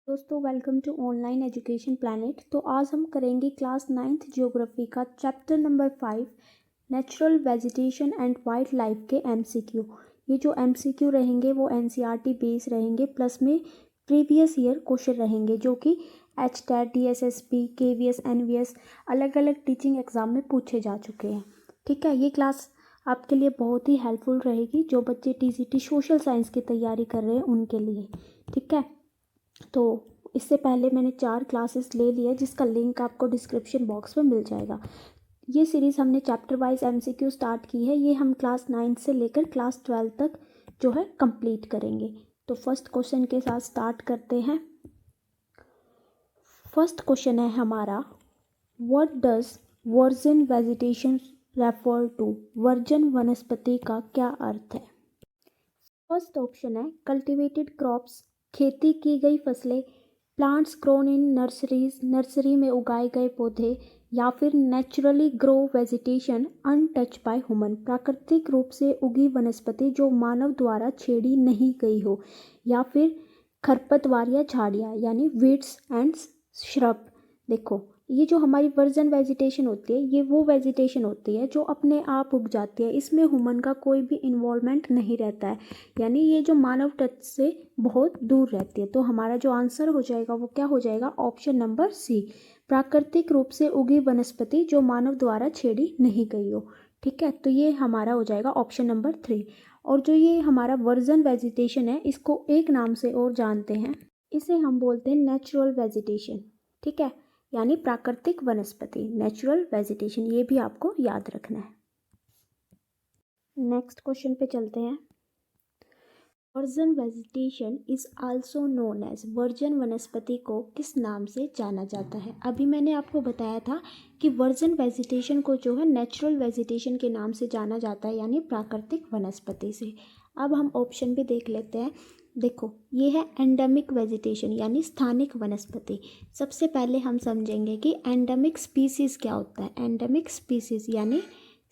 दोस्तों welcome to online education planet. तो आज हम करेंगे क्लास 9th ज्योग्राफी का chapter number 5 natural vegetation and wildlife के एमसीक्यू। ये जो एमसीक्यू रहेंगे वो एनसीईआरटी बेस रहेंगे, प्लस में प्रीवियस ईयर क्वेश्चन रहेंगे जो कि एचटेट, डीएसएसपी, केवीएस, एनवीएस अलग अलग टीचिंग एग्जाम में पूछे जा चुके हैं। ठीक है, ये क्लास आपके लिए बहुत ही हेल्पफुल रहेगी जो बच्चे टीजीटी सोशल साइंस की तैयारी कर रहे हैं उनके लिए। ठीक है, तो इससे पहले मैंने 4 क्लासेस ले लिया जिसका लिंक आपको डिस्क्रिप्शन बॉक्स में मिल जाएगा। ये सीरीज़ हमने चैप्टर वाइज एमसीक्यू स्टार्ट की है। ये हम क्लास 9 से लेकर क्लास 12 तक जो है कंप्लीट करेंगे। तो फर्स्ट क्वेश्चन के साथ स्टार्ट करते हैं। फर्स्ट क्वेश्चन है हमारा, what does virgin vegetation refer to? Virgin वनस्पति का क्या अर्थ है? फर्स्ट ऑप्शन है कल्टिवेटेड क्रॉप्स, खेती की गई फसलें, plants grown in nurseries, nursery में उगाए गए पौधे, या फिर naturally grow vegetation untouched by human, प्राकृतिक रूप से उगी वनस्पति जो मानव द्वारा छेड़ी नहीं गई हो, या फिर खरपतवार या झाड़ियाँ यानी वीड्स एंड श्रब। देखो, ये जो हमारी वर्जन वेजिटेशन होती है ये वो वेजिटेशन होती है जो अपने आप उग जाती है, इसमें ह्यूमन का कोई भी इन्वॉल्वमेंट नहीं रहता है, यानी ये जो मानव टच से बहुत दूर रहती है। तो हमारा जो आंसर हो जाएगा वो क्या हो जाएगा? ऑप्शन नंबर सी, प्राकृतिक रूप से उगी वनस्पति जो मानव द्वारा छेड़ी नहीं गई हो। ठीक है, तो ये हमारा हो जाएगा ऑप्शन नंबर 3। और जो ये हमारा वर्जन वेजिटेशन है इसको एक नाम से और जानते हैं, इसे हम बोलते हैं नेचुरल वेजिटेशन। ठीक है, यानी प्राकृतिक वनस्पति, नेचुरल वेजिटेशन, ये भी आपको याद रखना है। नेक्स्ट क्वेश्चन पे चलते हैं। Virgin vegetation is also known as, virgin वनस्पति को किस नाम से जाना जाता है? अभी मैंने आपको बताया था कि वर्जन वेजिटेशन को जो है नेचुरल वेजिटेशन के नाम से जाना जाता है, यानी प्राकृतिक वनस्पति से। अब हम ऑप्शन भी देख लेते हैं। देखो, ये है एंडेमिक वेजिटेशन यानी स्थानिक वनस्पति। सबसे पहले हम समझेंगे कि एंडेमिक स्पीसीज क्या होता है। एंडेमिक स्पीसीज यानी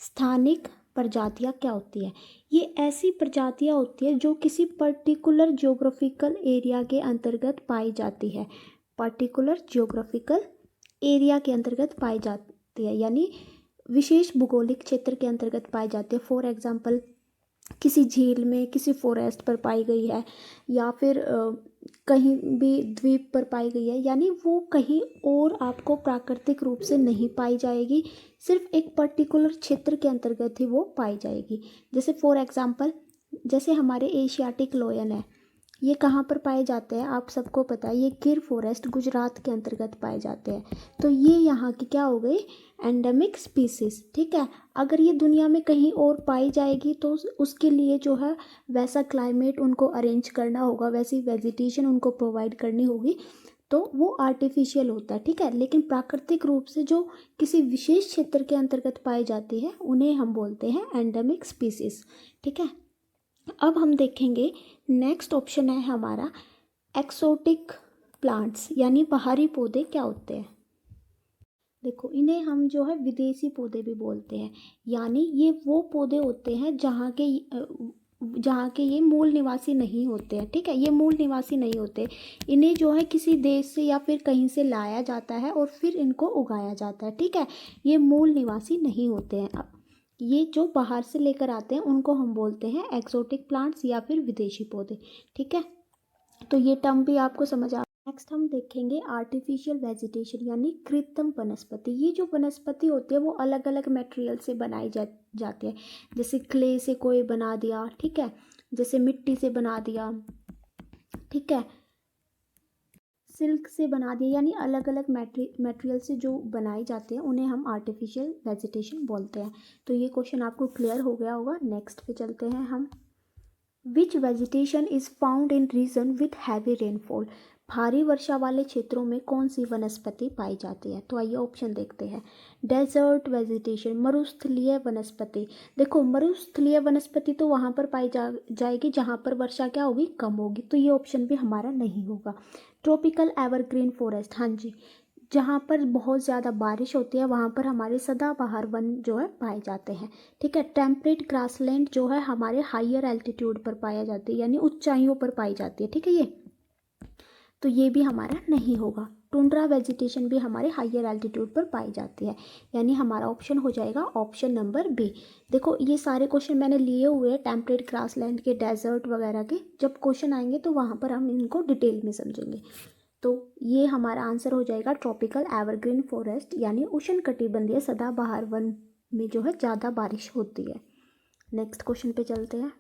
स्थानिक प्रजातियाँ क्या होती है? ये ऐसी प्रजातियाँ होती है जो किसी पर्टिकुलर ज्योग्राफिकल एरिया के अंतर्गत पाई जाती है। पर्टिकुलर ज्योग्राफिकल एरिया के अंतर्गत पाई जाती है, यानी विशेष भूगोलिक क्षेत्र के अंतर्गत पाई जाती है। फॉर एग्जांपल, किसी झील में, किसी फॉरेस्ट पर पाई गई है, या फिर कहीं भी द्वीप पर पाई गई है, यानी वो कहीं और आपको प्राकृतिक रूप से नहीं पाई जाएगी, सिर्फ एक पर्टिकुलर क्षेत्र के अंतर्गत ही वो पाई जाएगी। जैसे फॉर एग्जांपल, जैसे हमारे एशियाटिक लोयन है, ये कहाँ पर पाए जाते हैं? आप सबको पता है, ये गिर फॉरेस्ट गुजरात के अंतर्गत पाए जाते हैं। तो ये यहाँ की क्या हो गई? Endemic species. ठीक है, अगर ये दुनिया में कहीं और पाई जाएगी तो उसके लिए जो है वैसा क्लाइमेट उनको अरेंज करना होगा, वैसी वेजिटेशन उनको प्रोवाइड करनी होगी, तो वो आर्टिफिशियल होता है। ठीक है, लेकिन प्राकृतिक रूप से जो किसी विशेष क्षेत्र के अंतर्गत पाई जाती है उन्हें हम बोलते हैं एंडेमिक स्पीसीज। ठीक है, अब हम देखेंगे नेक्स्ट ऑप्शन है हमारा एक्सोटिक प्लांट्स, यानी बाहरी पौधे क्या होते हैं? देखो, इन्हें हम जो है विदेशी पौधे भी बोलते हैं, यानी ये वो पौधे होते हैं जहाँ के ये मूल निवासी नहीं होते हैं। ठीक है, ये मूल निवासी नहीं होते, इन्हें जो है किसी देश से या फिर कहीं से लाया जाता है और फिर इनको उगाया जाता है। ठीक है, ये मूल निवासी नहीं होते हैं। अब ये जो बाहर से लेकर आते हैं उनको हम बोलते हैं एक्सोटिक प्लांट्स या फिर विदेशी पौधे। ठीक है, तो ये टर्म भी आपको समझ आ। नेक्स्ट हम देखेंगे आर्टिफिशियल वेजिटेशन यानी कृत्रिम वनस्पति। ये जो वनस्पति होती है वो अलग अलग मटेरियल से बनाई जाती है। जैसे क्ले से कोई बना दिया, ठीक है, जैसे मिट्टी से बना दिया, ठीक है, सिल्क से बना दिया, यानी अलग अलग मटेरियल से जो बनाई जाती है उन्हें हम आर्टिफिशियल वेजिटेशन बोलते हैं। तो ये क्वेश्चन आपको क्लियर हो गया होगा। नेक्स्ट पे चलते हैं हम। Which vegetation is found in region with heavy rainfall? भारी वर्षा वाले क्षेत्रों में कौन सी वनस्पति पाई जाती है? तो आइए ऑप्शन देखते हैं। डेजर्ट वेजिटेशन, मरुस्थलीय वनस्पति। देखो, मरुस्थलीय वनस्पति तो वहाँ पर पाई जाएगी जहाँ पर वर्षा क्या होगी? कम होगी, तो ये ऑप्शन भी हमारा नहीं होगा। ट्रॉपिकल एवरग्रीन फॉरेस्ट, हाँ जी, जहाँ पर बहुत ज़्यादा बारिश होती है वहाँ पर हमारे सदाबहार वन जो है पाए जाते हैं। ठीक है, टेम्परेट ग्रासलैंड जो है हमारे हायर एल्टीट्यूड पर पाया जाती है, यानी ऊंचाइयों पर पाई जाती है। ठीक है, ये तो ये भी हमारा नहीं होगा। टुंड्रा वेजिटेशन भी हमारे हायर एल्टीट्यूड पर पाई जाती है, यानी हमारा ऑप्शन हो जाएगा ऑप्शन नंबर बी। देखो ये सारे क्वेश्चन मैंने लिए हुए हैं टेम्परेट ग्रासलैंड के, डेजर्ट वगैरह के। जब क्वेश्चन आएंगे तो वहाँ पर हम इनको डिटेल में समझेंगे। तो ये हमारा आंसर हो जाएगा ट्रॉपिकल एवरग्रीन फॉरेस्ट, यानी उष्णकटिबंधीय सदाबहार वन में जो है ज़्यादा बारिश होती है। नेक्स्ट क्वेश्चन पे चलते हैं।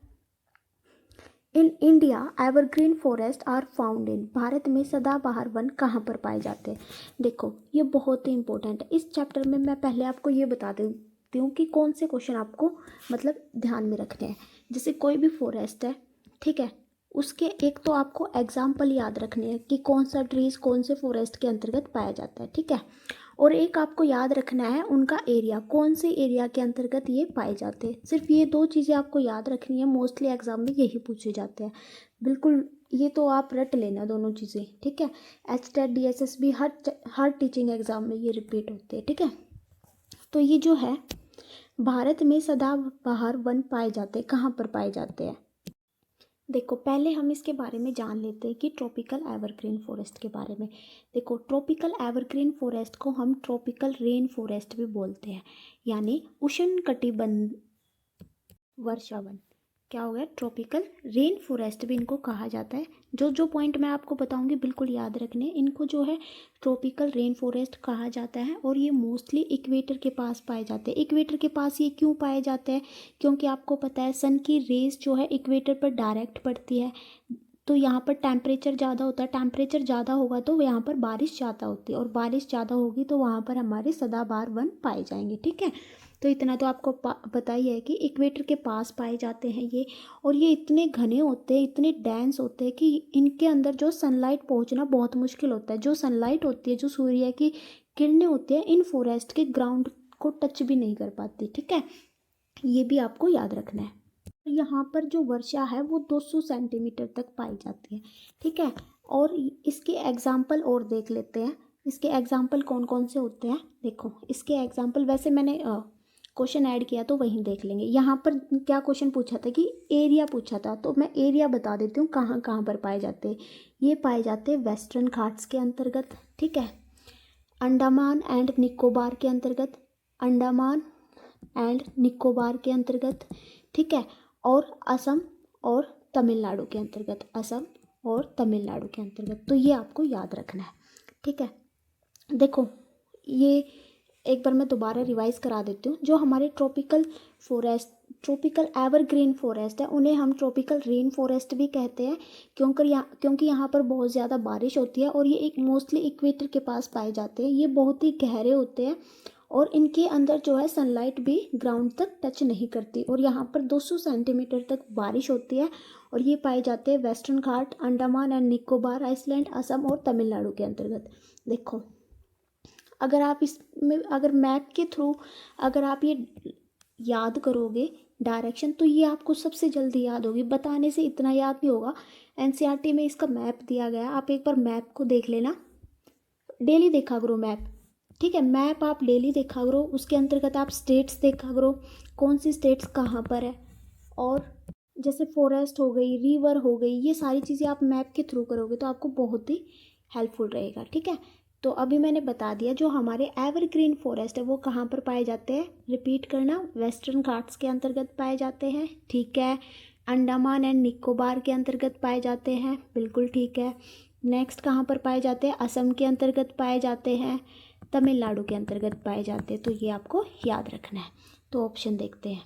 In India evergreen forest are found in, भारत में सदाबहार वन कहाँ पर पाए जाते हैं। देखो ये बहुत ही इंपॉर्टेंट है। इस चैप्टर में मैं पहले आपको ये बता देती हूँ कि कौन से क्वेश्चन आपको मतलब ध्यान में रखने हैं। जैसे कोई भी फॉरेस्ट है, ठीक है, उसके एक तो आपको एग्जाम्पल याद रखने हैं कि कौन सा ट्रीज़ कौन से फॉरेस्ट के अंतर्गत पाया जाता है, ठीक है। और एक आपको याद रखना है उनका एरिया, कौन से एरिया के अंतर्गत ये पाए जाते हैं। सिर्फ ये दो चीज़ें आपको याद रखनी है, मोस्टली एग्जाम में यही पूछे जाते हैं। बिल्कुल ये तो आप रट लेना दोनों चीज़ें, ठीक है। HTET DSS भी हर टीचिंग एग्ज़ाम में ये रिपीट होते हैं, ठीक है। तो ये जो है भारत में सदाबहार वन पाए जाते हैं, कहाँ पर पाए जाते हैं। देखो पहले हम इसके बारे में जान लेते हैं कि ट्रॉपिकल एवरग्रीन फॉरेस्ट के बारे में। देखो ट्रॉपिकल एवरग्रीन फॉरेस्ट को हम ट्रॉपिकल रेन फॉरेस्ट भी बोलते हैं, यानी उष्णकटिबंध वर्षावन। क्या हो गया, ट्रॉपिकल रेन फॉरेस्ट भी इनको कहा जाता है। जो जो पॉइंट मैं आपको बताऊंगी बिल्कुल याद रखने, इनको जो है ट्रॉपिकल रेन फॉरेस्ट कहा जाता है। और ये मोस्टली इक्वेटर के पास पाए जाते हैं। इक्वेटर के पास ये क्यों पाए जाते हैं, क्योंकि आपको पता है सन की रेज जो है इक्वेटर पर डायरेक्ट पड़ती है, तो यहाँ पर टेम्परेचर ज़्यादा होता है। टेम्परेचर ज़्यादा होगा तो यहाँ पर बारिश ज़्यादा होती है, और बारिश ज़्यादा होगी तो वहाँ पर हमारे सदाबहार वन पाए जाएंगे, ठीक है। तो इतना तो आपको पता ही है कि इक्वेटर के पास पाए जाते हैं ये। और ये इतने घने होते हैं, इतने डेंस होते हैं कि इनके अंदर जो सनलाइट पहुंचना बहुत मुश्किल होता है। जो सनलाइट होती है, जो सूर्य की किरणें होती है, इन फॉरेस्ट के ग्राउंड को टच भी नहीं कर पाती, ठीक है। ये भी आपको याद रखना है। यहाँ पर जो वर्षा है वो 200 सेंटीमीटर तक पाई जाती है, ठीक है। और इसके एग्जाम्पल और देख लेते हैं। इसके एग्जाम्पल कौन कौन से होते हैं। देखो इसके एग्जाम्पल, वैसे मैंने क्वेश्चन ऐड किया तो वहीं देख लेंगे। यहाँ पर क्या क्वेश्चन पूछा था कि एरिया पूछा था, तो मैं एरिया बता देती हूँ कहाँ कहाँ पर पाए जाते हैं। ये पाए जाते हैं वेस्टर्न घाट्स के अंतर्गत, ठीक है, अंडमान एंड निकोबार के अंतर्गत, अंडमान एंड निकोबार के अंतर्गत, ठीक है, और असम और तमिलनाडु के अंतर्गत, असम और तमिलनाडु के अंतर्गत। तो ये आपको याद रखना है, ठीक है। देखो ये एक बार मैं दोबारा रिवाइज करा देती हूँ। जो हमारे tropical forest, tropical evergreen forest है, उन्हें हम ट्रॉपिकल रेन फॉरेस्ट भी कहते हैं, क्योंकि यहाँ पर बहुत ज़्यादा बारिश होती है। और ये एक मोस्टली इक्वेटर के पास पाए जाते हैं। ये बहुत ही गहरे होते हैं और इनके अंदर जो है सनलाइट भी ग्राउंड तक टच नहीं करती। और यहाँ पर 200 सेंटीमीटर तक बारिश होती है। और ये पाए जाते हैं western Ghat, Andaman and Nicobar Iceland, Assam और तमिलनाडु के अंतर्गत। देखो अगर आप इसमें अगर मैप के थ्रू अगर आप ये याद करोगे डायरेक्शन, तो ये आपको सबसे जल्दी याद होगी। बताने से इतना याद नहीं होगा। NCERT में इसका मैप दिया गया, आप एक बार मैप को देख लेना। डेली देखा करो मैप, ठीक है। मैप आप डेली देखा करो, उसके अंतर्गत आप स्टेट्स देखा करो, कौन सी स्टेट्स कहाँ पर है। और जैसे फॉरेस्ट हो गई, रिवर हो गई, ये सारी चीज़ें आप मैप के थ्रू करोगे तो आपको बहुत ही हेल्पफुल रहेगा, ठीक है। तो अभी मैंने बता दिया जो हमारे एवरग्रीन फॉरेस्ट है वो कहाँ पर पाए जाते हैं। रिपीट करना, वेस्टर्न घाट्स के अंतर्गत पाए जाते हैं, ठीक है। अंडमान एंड निकोबार के अंतर्गत पाए जाते हैं, बिल्कुल ठीक है। नेक्स्ट कहाँ पर पाए जाते हैं, असम के अंतर्गत पाए जाते हैं, तमिलनाडु के अंतर्गत पाए जाते हैं। तो ये आपको याद रखना है। तो ऑप्शन देखते हैं।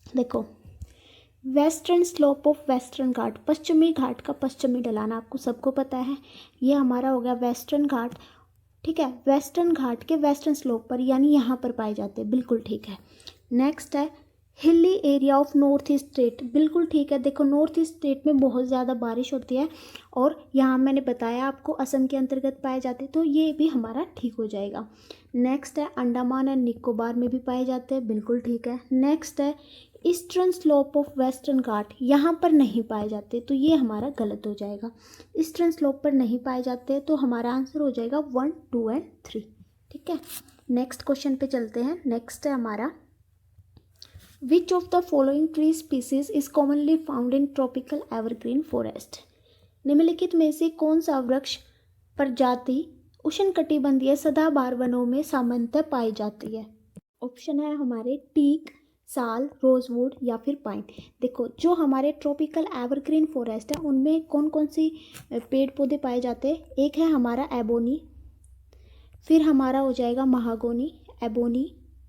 देखो वेस्टर्न स्लोप ऑफ वेस्टर्न घाट, पश्चिमी घाट का पश्चिमी ढलान आपको सबको पता है। ये हमारा हो गया वेस्टर्न घाट, ठीक है। वेस्टर्न घाट के वेस्टर्न स्लोप पर, यानी यहाँ पर पाए जाते हैं, बिल्कुल ठीक है। नेक्स्ट है hilly area of north east state, बिल्कुल ठीक है। देखो नॉर्थ ईस्ट स्टेट में बहुत ज़्यादा बारिश होती है और यहाँ मैंने बताया आपको असम के अंतर्गत पाए जाते हैं, तो ये भी हमारा ठीक हो जाएगा। नेक्स्ट है अंडमान एंड निकोबार में भी पाए जाते हैं, बिल्कुल ठीक है। नेक्स्ट है ईस्टर्न स्लोप ऑफ वेस्टर्न घाट, यहाँ पर नहीं पाए जाते, तो ये हमारा गलत हो जाएगा। ईस्टर्न स्लोप पर नहीं पाए जाते, तो हमारा आंसर हो जाएगा 1, 2 एंड 3, ठीक है। नेक्स्ट क्वेश्चन पे चलते हैं। नेक्स्ट है हमारा विच of the following tree species is commonly found in tropical evergreen forest. निम्नलिखित में से कौन सा वृक्ष प्रजाति उष्णकटिबंधीय सदाबहार वनों में सामान्यतः पाई जाती है? ऑप्शन है हमारे टीक, साल, रोजवुड या फिर पाइन। देखो, जो हमारे ट्रॉपिकल एवरग्रीन फॉरेस्ट है उनमें कौन कौन सी पेड़ पौधे पाए जाते हैं? एक है हमारा एबोनी, फिर हमारा हो जाएगा महागोनी, एबोनी,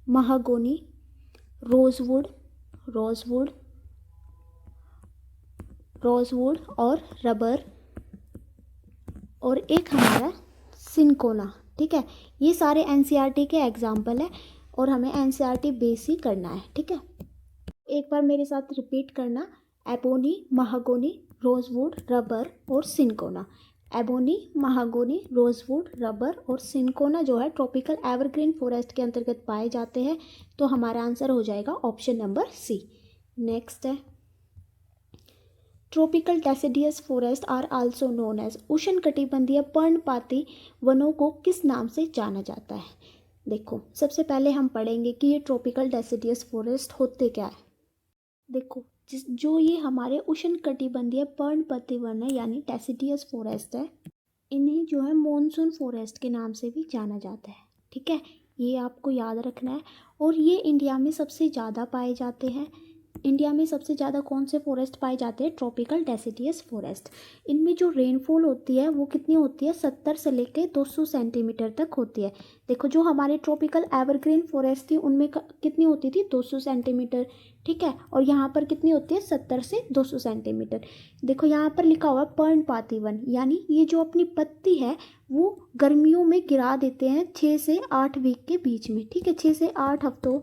महागोनी, रोजवुड, रोजवुड, रोजवुड और रबर, और एक हमारा सिनकोना। ठीक है, ये सारे एनसीईआरटी के एग्जाम्पल है और हमें एनसीईआरटी बेस ही करना है। ठीक है, एक बार मेरे साथ रिपीट करना, एबोनी, महागोनी, रोजवुड, रबर और सिनकोना। एबोनी, महागोनी, रोजवुड, रबर और सिनकोना जो है ट्रॉपिकल एवरग्रीन फॉरेस्ट के अंतर्गत पाए जाते हैं। तो हमारा आंसर हो जाएगा ऑप्शन नंबर सी। नेक्स्ट है, tropical deciduous forest are also known as, उष्णकटिबंधीय पर्णपाती वनों को किस नाम से जाना जाता है? देखो, सबसे पहले हम पढ़ेंगे कि ये ट्रॉपिकल डेसिडियस फॉरेस्ट होते क्या है। देखो, जो ये हमारे उष्णकटिबंधीय पर्णपाती वन है यानी डेसिडियस फॉरेस्ट है, इन्हें जो है मॉनसून फॉरेस्ट के नाम से भी जाना जाता है। ठीक है, ये आपको याद रखना है। और ये इंडिया में सबसे ज़्यादा पाए जाते हैं। इंडिया में सबसे ज़्यादा कौन से फॉरेस्ट पाए जाते हैं? Tropical deciduous forest. इनमें जो रेनफॉल होती है वो कितनी होती है? 70 से लेकर 200 सेंटीमीटर तक होती है। देखो, जो हमारे ट्रॉपिकल एवरग्रीन फॉरेस्ट थी उनमें कितनी होती थी? 200 सेंटीमीटर। ठीक है, और यहाँ पर कितनी होती है? 70 से 200 सेंटीमीटर। देखो, यहाँ पर लिखा हुआ है पर्णपाती वन, यानी ये जो अपनी पत्ती है वो गर्मियों में गिरा देते हैं 6 से 8 वीक के बीच में। ठीक है, 6 से 8 हफ्तों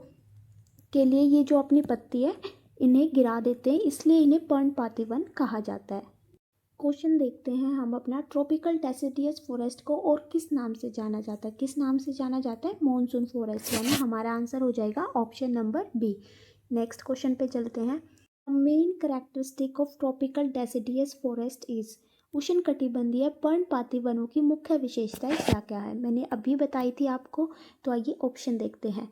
के लिए ये जो अपनी पत्ती है इन्हें गिरा देते हैं, इसलिए इन्हें पर्णपाती वन कहा जाता है। क्वेश्चन देखते हैं हम अपना, ट्रॉपिकल डेसिडियस फॉरेस्ट को और किस नाम से जाना जाता है? किस नाम से जाना जाता है? मॉनसून फॉरेस्ट, यानी हमारा आंसर हो जाएगा option number B. Next question पे चलते हैं। Main characteristic of tropical deciduous forest is, उष्णकटिबंधीय पर्णपाती वनों की मुख्य विशेषताएं क्या क्या है? मैंने अभी बताई थी आपको, तो आइए ऑप्शन देखते हैं।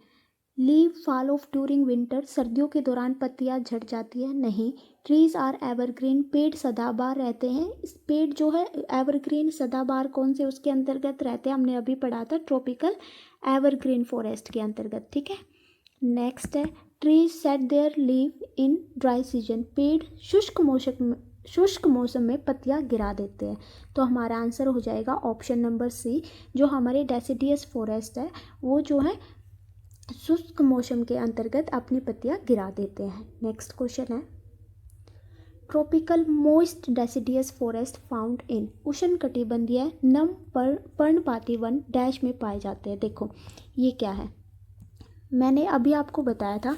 Leave fall of during winter, सर्दियों के दौरान पत्तियां झड़ जाती है? नहीं। ट्रीज आर एवरग्रीन, पेड़ सदाबहार रहते हैं। इस पेड़ जो है एवरग्रीन सदाबहार कौन से उसके अंतर्गत रहते हैं? हमने अभी पढ़ा था ट्रॉपिकल एवरग्रीन फॉरेस्ट के अंतर्गत। ठीक है, नेक्स्ट है, trees shed their leave in dry season, पेड़ शुष्क मौसम में पत्तियां गिरा देते हैं। तो हमारा आंसर हो जाएगा ऑप्शन नंबर सी। जो हमारे डेसिडियस फॉरेस्ट है वो जो है शुष्क मौसम के अंतर्गत अपनी पत्तियां गिरा देते हैं। नेक्स्ट क्वेश्चन है, tropical moist deciduous forest found in, उष्णकटिबंधीय नम पर्णपाती वन डैश में पाए जाते हैं। देखो, ये क्या है? मैंने अभी आपको बताया था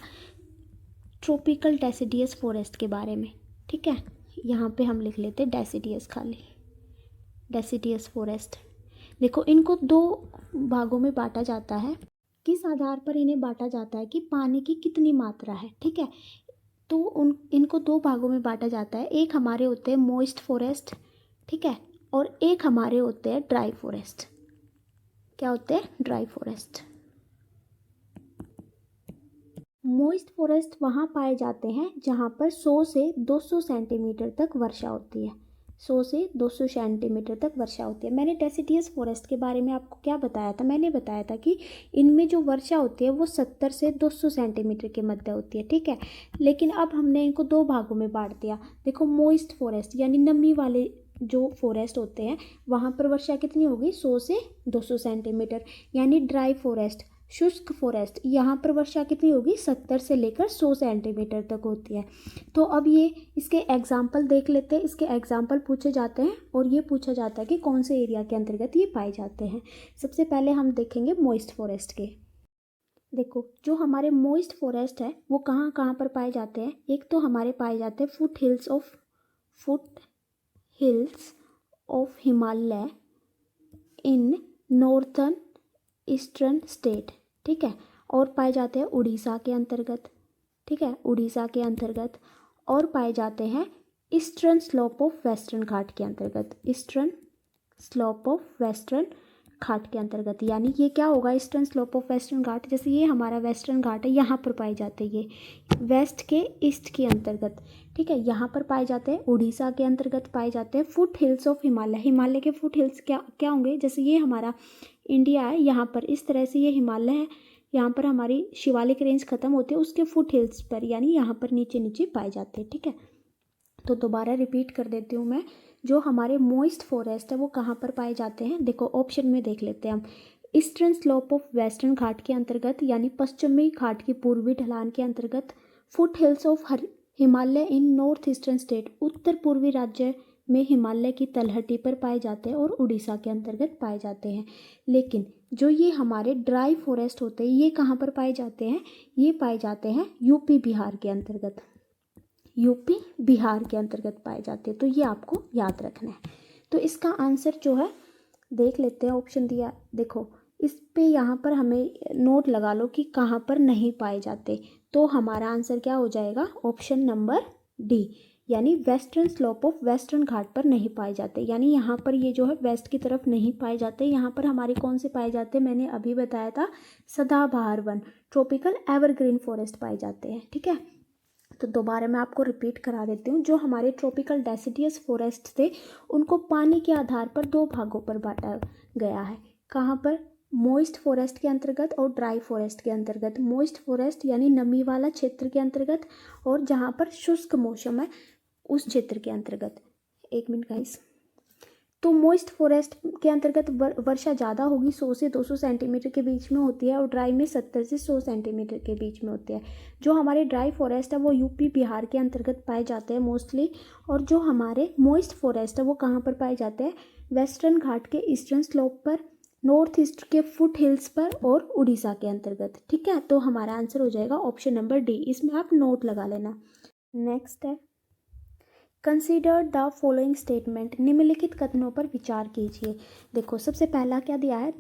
ट्रॉपिकल डेसिडियस फॉरेस्ट के बारे में। ठीक है, यहाँ पे हम लिख लेते डेसिडियस, खाली डेसिडियस फॉरेस्ट। देखो, इनको 2 भागों में बांटा जाता है। किस आधार पर इन्हें बांटा जाता है? कि पानी की कितनी मात्रा है। ठीक है, तो इनको 2 भागों में बांटा जाता है। एक हमारे होते हैं मॉइस्ट फॉरेस्ट, ठीक है, और एक हमारे होते हैं ड्राई फॉरेस्ट। क्या होते हैं? Dry forest. मॉइस्ट फॉरेस्ट वहाँ पाए जाते हैं जहाँ पर 100 से 200 सेंटीमीटर तक वर्षा होती है। 100 से 200 सेंटीमीटर तक वर्षा होती है। मैंने डेसिडियस फॉरेस्ट के बारे में आपको क्या बताया था? मैंने बताया था कि इनमें जो वर्षा होती है वो 70 से 200 सेंटीमीटर के मध्य होती है। ठीक है, लेकिन अब हमने इनको 2 भागों में बांट दिया। देखो, मॉइस्ट फॉरेस्ट यानी नमी वाले जो फॉरेस्ट होते हैं वहाँ पर वर्षा कितनी होगी? 100 से 200 सेंटीमीटर। यानी ड्राई फॉरेस्ट, शुष्क फॉरेस्ट, यहाँ पर वर्षा कितनी होगी? 70 से लेकर 100 सेंटीमीटर तक होती है। तो अब ये इसके एग्जाम्पल देख लेते हैं। इसके एग्जाम्पल पूछे जाते हैं और ये पूछा जाता है कि कौन से एरिया के अंतर्गत ये पाए जाते हैं। सबसे पहले हम देखेंगे मॉइस्ट फॉरेस्ट के। देखो, जो हमारे मॉइस्ट फॉरेस्ट है वो कहाँ कहाँ पर पाए जाते हैं? एक तो हमारे पाए जाते हैं foot hills of Himalaya in northern eastern state. ठीक है, और पाए जाते हैं उड़ीसा के अंतर्गत। ठीक है, उड़ीसा के अंतर्गत। और पाए जाते हैं ईस्टर्न स्लोप ऑफ वेस्टर्न घाट के अंतर्गत। ईस्टर्न स्लोप ऑफ वेस्टर्न घाट के अंतर्गत, यानी ये क्या होगा, ईस्टर्न स्लोप ऑफ वेस्टर्न घाट। जैसे ये हमारा वेस्टर्न घाट है, यहाँ पर पाए जाते हैं ये वेस्ट के ईस्ट के अंतर्गत, ठीक है, यहाँ पर पाए जाते हैं, उड़ीसा के अंतर्गत पाए जाते हैं। Foot hills of Himalaya, Himalaya के फुट हिल्स क्या क्या होंगे, जैसे ये हमारा इंडिया है, यहाँ पर इस तरह से ये हिमालय है, यहाँ पर हमारी शिवालिक रेंज खत्म होती है, उसके फुट हिल्स पर यानी यहाँ पर नीचे नीचे पाए जाते हैं, ठीक है। तो दोबारा रिपीट कर देती हूँ मैं, जो हमारे मोइस्ट फॉरेस्ट है वो कहाँ पर पाए जाते हैं, देखो ऑप्शन में देख लेते हैं हम। ईस्टर्न स्लोप ऑफ वेस्टर्न घाट के अंतर्गत यानी पश्चिमी घाट की पूर्वी ढलान के अंतर्गत। Foothills of Himalaya in north eastern state, उत्तर पूर्वी राज्य में हिमालय की तलहटी पर पाए जाते हैं और उड़ीसा के अंतर्गत पाए जाते हैं। लेकिन जो ये हमारे ड्राई फॉरेस्ट होते हैं ये कहाँ पर पाए जाते हैं, ये पाए जाते हैं यूपी बिहार के अंतर्गत, यूपी बिहार के अंतर्गत पाए जाते हैं। तो ये आपको याद रखना है। तो इसका आंसर जो है देख लेते हैं, ऑप्शन दिया देखो, इस पे यहाँ पर हमें नोट लगा लो कि कहाँ पर नहीं पाए जाते। तो हमारा आंसर क्या हो जाएगा, ऑप्शन नंबर डी, यानी वेस्टर्न स्लोप ऑफ वेस्टर्न घाट पर नहीं पाए जाते, यानी यहाँ पर ये जो है वेस्ट की तरफ नहीं पाए जाते। यहाँ पर हमारे कौन से पाए जाते हैं, मैंने अभी बताया था, सदाबहार वन, ट्रॉपिकल एवरग्रीन फॉरेस्ट पाए जाते हैं, ठीक है। तो दोबारा मैं आपको रिपीट करा देती हूँ, जो हमारे ट्रॉपिकल डेसिडियस फॉरेस्ट थे उनको पानी के आधार पर दो भागों पर बांटा गया है। कहाँ पर, मॉइस्ट फॉरेस्ट के अंतर्गत और ड्राई फॉरेस्ट के अंतर्गत। मॉइस्ट फॉरेस्ट यानी नमी वाला क्षेत्र के अंतर्गत, और जहाँ पर शुष्क मौसम है उस क्षेत्र के अंतर्गत। एक मिनट गाइस, तो मॉइस्ट फॉरेस्ट के अंतर्गत वर्षा ज़्यादा होगी, 100 से 200 सेंटीमीटर के बीच में होती है, और ड्राई में 70 से 100 सेंटीमीटर के बीच में होती है। जो हमारे ड्राई फॉरेस्ट है वो यूपी बिहार के अंतर्गत पाए जाते हैं मोस्टली, और जो हमारे मॉइस्ट फॉरेस्ट है वो कहाँ पर पाए जाते हैं, वेस्टर्न घाट के ईस्टर्न स्लोप पर, नॉर्थ ईस्ट के फुट हिल्स पर और उड़ीसा के अंतर्गत, ठीक है। तो हमारा आंसर हो जाएगा ऑप्शन नंबर डी, इसमें आप नोट लगा लेना। नेक्स्ट है, कंसीडर द फॉलोइंग स्टेटमेंट, निम्नलिखित कथनों पर विचार कीजिए। देखो सबसे पहला क्या दिया है,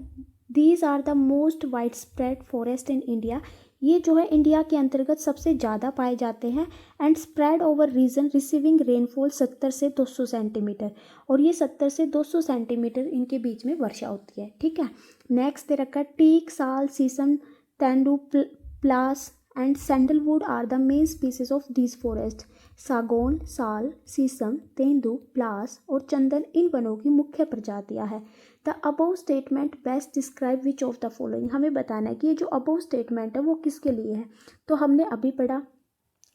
these are the most widespread forest in India, ये जो है इंडिया के अंतर्गत सबसे ज़्यादा पाए जाते हैं, and spread over region receiving rainfall 70 से 200 सेंटीमीटर, और ये 70 से 200 सेंटीमीटर इनके बीच में वर्षा होती है, ठीक है। नेक्स्ट दे रखा है, teak, sal, shisham, tendu, palas and sandalwood are the main species of this forest. सागौन, साल, शीशम, तेंदू, प्लास और चंदन इन वनों की मुख्य प्रजातियां हैं। The above statement best describe which of the following, हमें बताना है कि ये जो अबव स्टेटमेंट है वो किसके लिए है। तो हमने अभी पढ़ा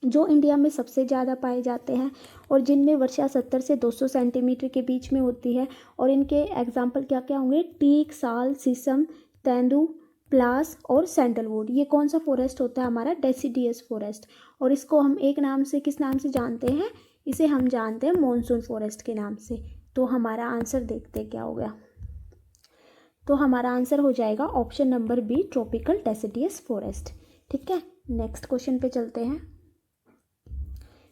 जो इंडिया में सबसे ज़्यादा पाए जाते हैं और जिनमें वर्षा 70 से 200 सेंटीमीटर के बीच में होती है, और इनके एग्जाम्पल क्या क्या होंगे, टीक, साल, शीशम, तेंदू, प्लास और सैंडलवुड। ये कौन सा फॉरेस्ट होता है, हमारा डेसिडियस फॉरेस्ट, और इसको हम एक नाम से किस नाम से जानते हैं, इसे हम जानते हैं मॉनसून फॉरेस्ट के नाम से। तो हमारा आंसर देखते क्या हो गया, तो हमारा आंसर हो जाएगा option number B, tropical deciduous forest, ठीक है। नेक्स्ट क्वेश्चन पे चलते हैं,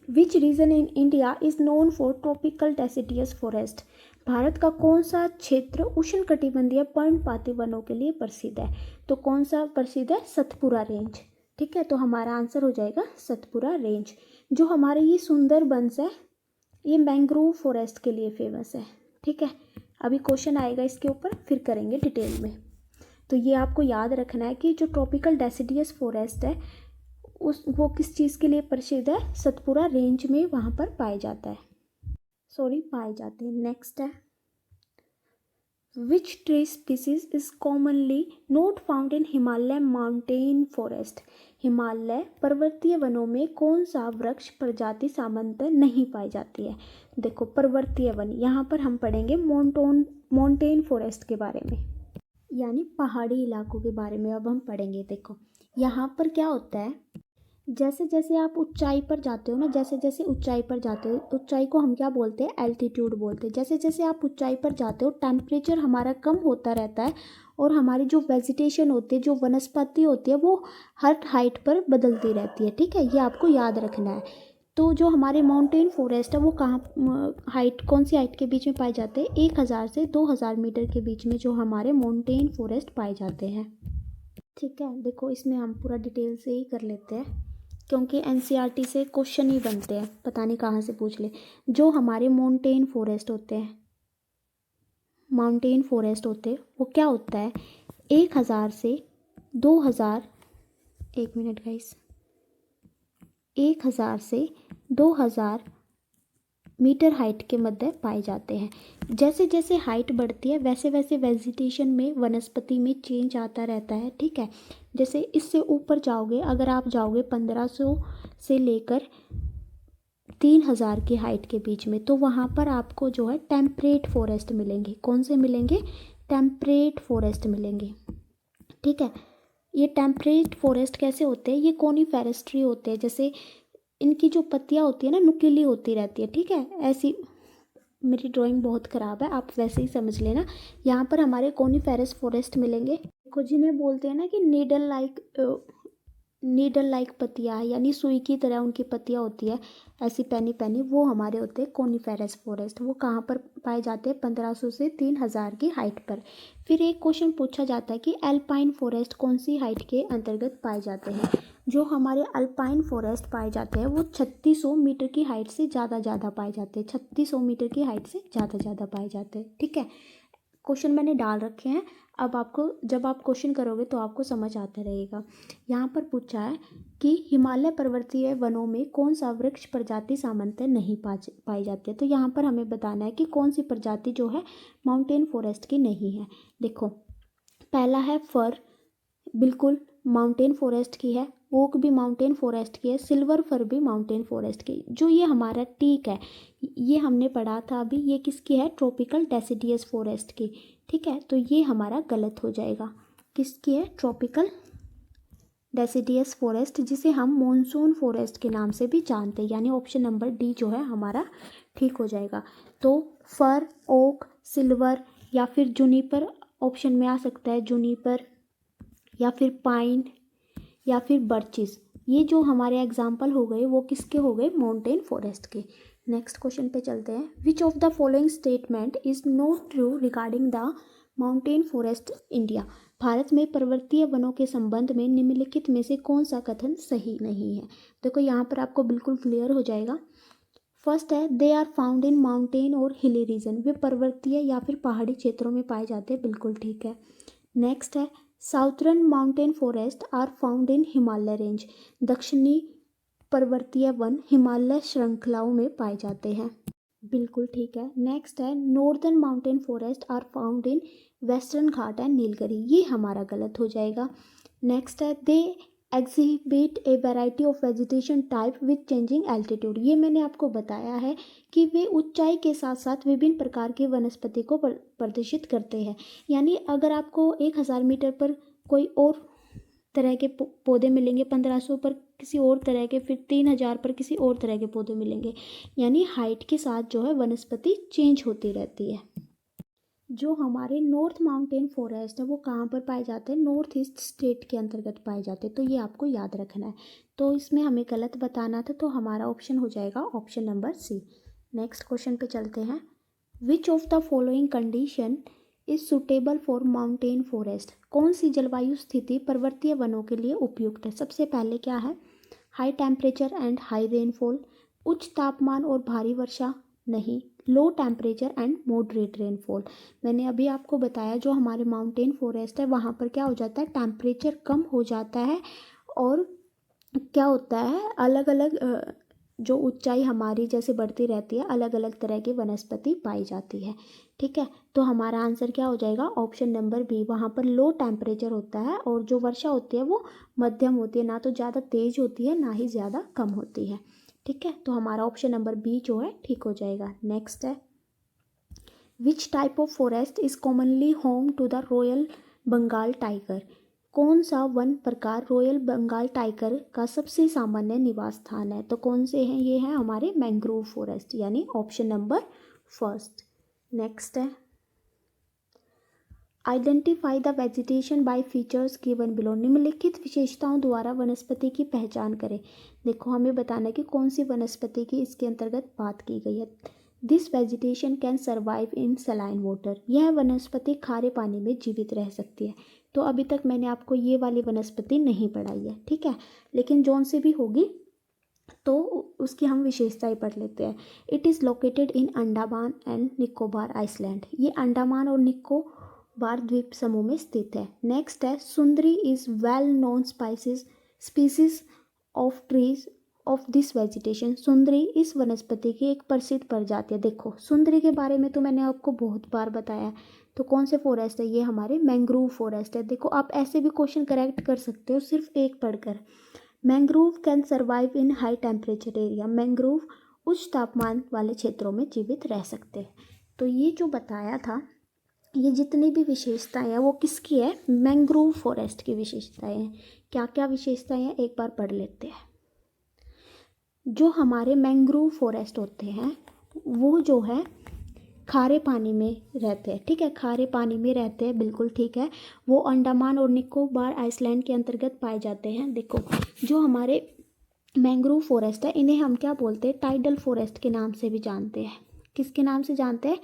which region in India is known for tropical deciduous forest, भारत का कौन सा क्षेत्र उष्णकटिबंधीय पर्णपाती वनों के लिए प्रसिद्ध है। तो कौन सा प्रसिद्ध है, सतपुरा रेंज, ठीक है। तो हमारा आंसर हो जाएगा सतपुरा रेंज। जो हमारे ये सुंदरबंस है ये मैंग्रोव फॉरेस्ट के लिए फेमस है, ठीक है। अभी क्वेश्चन आएगा इसके ऊपर, फिर करेंगे डिटेल में। तो ये आपको याद रखना है कि जो ट्रॉपिकल डेसिडियस फॉरेस्ट है वो किस चीज़ के लिए प्रसिद्ध है, सतपुरा रेंज में वहाँ पर पाया जाता है, पाए जाते हैं। नेक्स्ट है, which tree species is commonly not found in Himalaya mountain forest, Himalaya पर्वतीय वनों में कौन सा वृक्ष प्रजाति सामान्यतः नहीं पाई जाती है। देखो पर्वतीय वन, यहाँ पर हम पढ़ेंगे माउंटेन फॉरेस्ट के बारे में, यानी पहाड़ी इलाकों के बारे में अब हम पढ़ेंगे। देखो यहाँ पर क्या होता है, जैसे जैसे आप ऊंचाई पर जाते हो ना, जैसे जैसे ऊंचाई पर जाते हो, ऊंचाई को हम क्या बोलते हैं, एल्टीट्यूड बोलते हैं। जैसे जैसे आप ऊंचाई पर जाते हो टेम्परेचर हमारा कम होता रहता है, और हमारी जो वेजिटेशन होती है, जो वनस्पति होती है, वो हर हाइट पर बदलती रहती है, ठीक है। ये आपको याद रखना है। तो जो हमारे माउंटेन फॉरेस्ट है वो कहाँ हाइट, कौन सी हाइट के बीच में पाए जाते हैं, 1000 से 2000 मीटर के बीच में जो हमारे माउंटेन फॉरेस्ट पाए जाते हैं, ठीक है। देखो इसमें हम पूरा डिटेल से ही कर लेते हैं, क्योंकि एनसीईआरटी से क्वेश्चन ही बनते हैं, पता नहीं कहाँ से पूछ ले। जो हमारे माउंटेन फॉरेस्ट होते हैं, माउंटेन फॉरेस्ट होते हैं वो क्या होता है, 1000 से 2000, एक मिनट गाइस, 1000 से 2000 मीटर हाइट के मध्य पाए जाते हैं। जैसे जैसे हाइट बढ़ती है वैसे वैसे वेजिटेशन में, वनस्पति में चेंज आता रहता है, ठीक है। जैसे इससे ऊपर जाओगे, अगर आप जाओगे 1500 से लेकर 3000 की हाइट के बीच में, तो वहाँ पर आपको जो है टेम्परेट फॉरेस्ट मिलेंगे। कौन से मिलेंगे, टेम्परेट फॉरेस्ट मिलेंगे, ठीक है। ये टेम्परेट फॉरेस्ट कैसे होते हैं, ये कोनीफेरस ट्री होते हैं। जैसे इनकी जो पत्तियाँ होती है ना नुकीली होती रहती है, ठीक है। ऐसी, मेरी ड्राइंग बहुत ख़राब है, आप वैसे ही समझ लेना। यहाँ पर हमारे कोनीफेरस फॉरेस्ट मिलेंगे, देखो जिन्हें बोलते हैं ना कि नीडल लाइक पत्तियाँ, यानी सुई की तरह उनकी पत्तियाँ होती है ऐसी पैनी पैनी, वो हमारे होते हैं कोनीफेरस फॉरेस्ट। वो कहाँ पर पाए जाते हैं, 1500 से 3000 की हाइट पर। फिर एक क्वेश्चन पूछा जाता है कि एल्पाइन फॉरेस्ट कौन सी हाइट के अंतर्गत पाए जाते हैं। जो हमारे अल्पाइन फॉरेस्ट पाए जाते हैं वो 3600 मीटर की हाइट से ज़्यादा पाए जाते हैं, 3600 मीटर की हाइट से ज़्यादा पाए जाते हैं, ठीक है। क्वेश्चन मैंने डाल रखे हैं, अब आपको जब आप क्वेश्चन करोगे तो आपको समझ आता रहेगा। यहाँ पर पूछा है कि हिमालय पर्वतीय वनों में कौन सा वृक्ष प्रजाति सामान्यतः नहीं पाई जाती है। तो यहाँ पर हमें बताना है कि कौन सी प्रजाति जो है माउंटेन फॉरेस्ट की नहीं है। देखो, पहला है फर, बिल्कुल माउंटेन फॉरेस्ट की है। ओक भी माउंटेन फॉरेस्ट की है। सिल्वर फर भी माउंटेन फॉरेस्ट की। जो ये हमारा टीक है, ये हमने पढ़ा था अभी, ये किसकी है, ट्रॉपिकल डेसिडियस फॉरेस्ट की, ठीक है। तो ये हमारा गलत हो जाएगा, किसकी है, ट्रॉपिकल डेसिडियस फॉरेस्ट, जिसे हम मॉनसून फॉरेस्ट के नाम से भी जानते हैं, यानी ऑप्शन नंबर डी जो है हमारा ठीक हो जाएगा। तो फर, ओक, सिल्वर या फिर जूनिपर ऑप्शन में आ सकता है, जूनिपर या फिर पाइन या फिर बर्चिस, ये जो हमारे एग्जाम्पल हो गए वो किसके हो गए, माउंटेन फॉरेस्ट के। नेक्स्ट क्वेश्चन पे चलते हैं। Which of the following statement is not true regarding the mountain forest India. Bharat में पर्वतीय वनों के संबंध में निम्नलिखित में से कौन सा कथन सही नहीं है। देखो यहाँ पर आपको बिल्कुल क्लियर हो जाएगा। फर्स्ट है, they are found in mountain और हिली रीजन, वे पर्वतीय या फिर पहाड़ी क्षेत्रों में पाए जाते हैं, बिल्कुल ठीक है। नेक्स्ट है, southern mountain forest are found in Himalaya range, दक्षिणी पर्वतीय वन हिमालय श्रृंखलाओं में पाए जाते हैं, बिल्कुल ठीक है। नेक्स्ट है, northern mountain forest are found in western Ghat and Nilgiri, ये हमारा गलत हो जाएगा। नेक्स्ट है, they exhibit a variety of vegetation type with changing altitude, ये मैंने आपको बताया है कि वे ऊंचाई के साथ साथ विभिन्न प्रकार की वनस्पति को प्रदर्शित करते हैं। यानी अगर आपको 1000 मीटर पर कोई और तरह के पौधे मिलेंगे, 1500 पर किसी और तरह के, फिर 3000 पर किसी और तरह के पौधे मिलेंगे, यानी हाइट के साथ जो है वनस्पति चेंज होती रहती है। जो हमारे नॉर्थ माउंटेन फॉरेस्ट है वो कहाँ पर पाए जाते हैं, नॉर्थ ईस्ट स्टेट के अंतर्गत पाए जाते हैं, तो ये आपको याद रखना है। तो इसमें हमें गलत बताना था, तो हमारा ऑप्शन हो जाएगा option number C. Next question पे चलते हैं। Which of the following condition is suitable for mountain forest, कौन सी जलवायु स्थिति पर्वतीय वनों के लिए उपयुक्त है। सबसे पहले क्या है, high temperature and high rainfall, उच्च तापमान और भारी वर्षा नहीं, low temperature and moderate rainfall. मैंने अभी आपको बताया जो हमारे माउंटेन फॉरेस्ट है वहाँ पर क्या हो जाता है, टेम्परेचर कम हो जाता है, और क्या होता है, अलग अलग जो ऊंचाई हमारी जैसे बढ़ती रहती है अलग अलग तरह की वनस्पति पाई जाती है, ठीक है। तो हमारा आंसर क्या हो जाएगा, ऑप्शन नंबर बी, वहाँ पर लो टेम्परेचर होता है और जो वर्षा होती है वो मध्यम होती है, ना तो ज़्यादा तेज होती है ना ही ज़्यादा कम होती है, ठीक है। तो हमारा ऑप्शन नंबर बी जो है ठीक हो जाएगा। नेक्स्ट है, which type of forest is commonly home to the royal Bengal tiger, कौन सा वन प्रकार रॉयल बंगाल टाइगर का सबसे सामान्य निवास स्थान है। तो कौन से हैं, ये हैं हमारे मैंग्रोव फॉरेस्ट, यानी ऑप्शन नंबर फर्स्ट। नेक्स्ट है, identify the vegetation by features given below, निम्नलिखित विशेषताओं द्वारा वनस्पति की पहचान करें। देखो हमें बताना है कि कौन सी वनस्पति की इसके अंतर्गत बात की गई है। This vegetation can survive in saline water, यह वनस्पति खारे पानी में जीवित रह सकती है। तो अभी तक मैंने आपको ये वाली वनस्पति नहीं पढ़ाई है, ठीक है, लेकिन जौन से भी होगी तो उसकी हम विशेषताएं पढ़ लेते हैं। It is located in Andaman and Nicobar island, ये अंडमान और निकोबार द्वीप समूह में स्थित है। नेक्स्ट है सुंदरी is well known species of trees of this vegetation, सुंदरी इस वनस्पति की एक प्रसिद्ध प्रजाति है। देखो सुंदरी के बारे में तो मैंने आपको बहुत बार बताया। तो कौन से फॉरेस्ट है, ये हमारे मैंग्रोव फॉरेस्ट है। देखो आप ऐसे भी क्वेश्चन करेक्ट कर सकते हो सिर्फ एक पढ़कर। Mangrove can survive in high temperature area, mangrove उच्च तापमान वाले क्षेत्रों में जीवित रह सकते हैं। तो ये जो बताया था, ये जितनी भी विशेषताएं हैं वो किसकी है, मैंग्रोव फॉरेस्ट की विशेषताएं हैं। क्या क्या विशेषताएं हैं एक बार पढ़ लेते हैं। जो हमारे मैंग्रोव फॉरेस्ट होते हैं वो जो है खारे पानी में रहते हैं, ठीक है, खारे पानी में रहते हैं, बिल्कुल ठीक है। वो अंडमान और निकोबार आइसलैंड के अंतर्गत पाए जाते हैं। देखो जो हमारे मैंग्रोव फॉरेस्ट है इन्हें हम क्या बोलते हैं, टाइडल फॉरेस्ट के नाम से भी जानते हैं। किसके नाम से जानते हैं,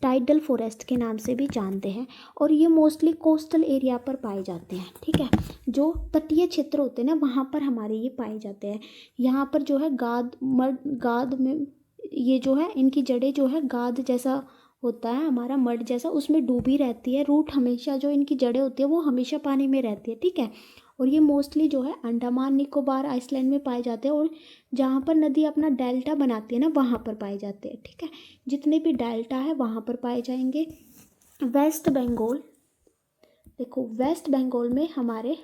टाइडल फॉरेस्ट के नाम से भी जानते हैं। और ये मोस्टली कोस्टल एरिया पर पाए जाते हैं, ठीक है। जो तटीय क्षेत्र होते हैं ना वहाँ पर हमारे ये पाए जाते हैं। यहाँ पर जो है गाद में ये जो है इनकी जड़ें जो है गाद जैसा होता है हमारा मड जैसा, उसमें डूबी रहती है। रूट हमेशा जो इनकी जड़ें होती है वो हमेशा पानी में रहती है, ठीक है। और ये मोस्टली जो है अंडमान निकोबार आइसलैंड में पाए जाते हैं और जहाँ पर नदी अपना डेल्टा बनाती है ना वहाँ पर पाए जाते हैं, ठीक है। जितने भी डेल्टा है वहाँ पर पाए जाएंगे। वेस्ट बंगाल, देखो वेस्ट बंगाल में हमारे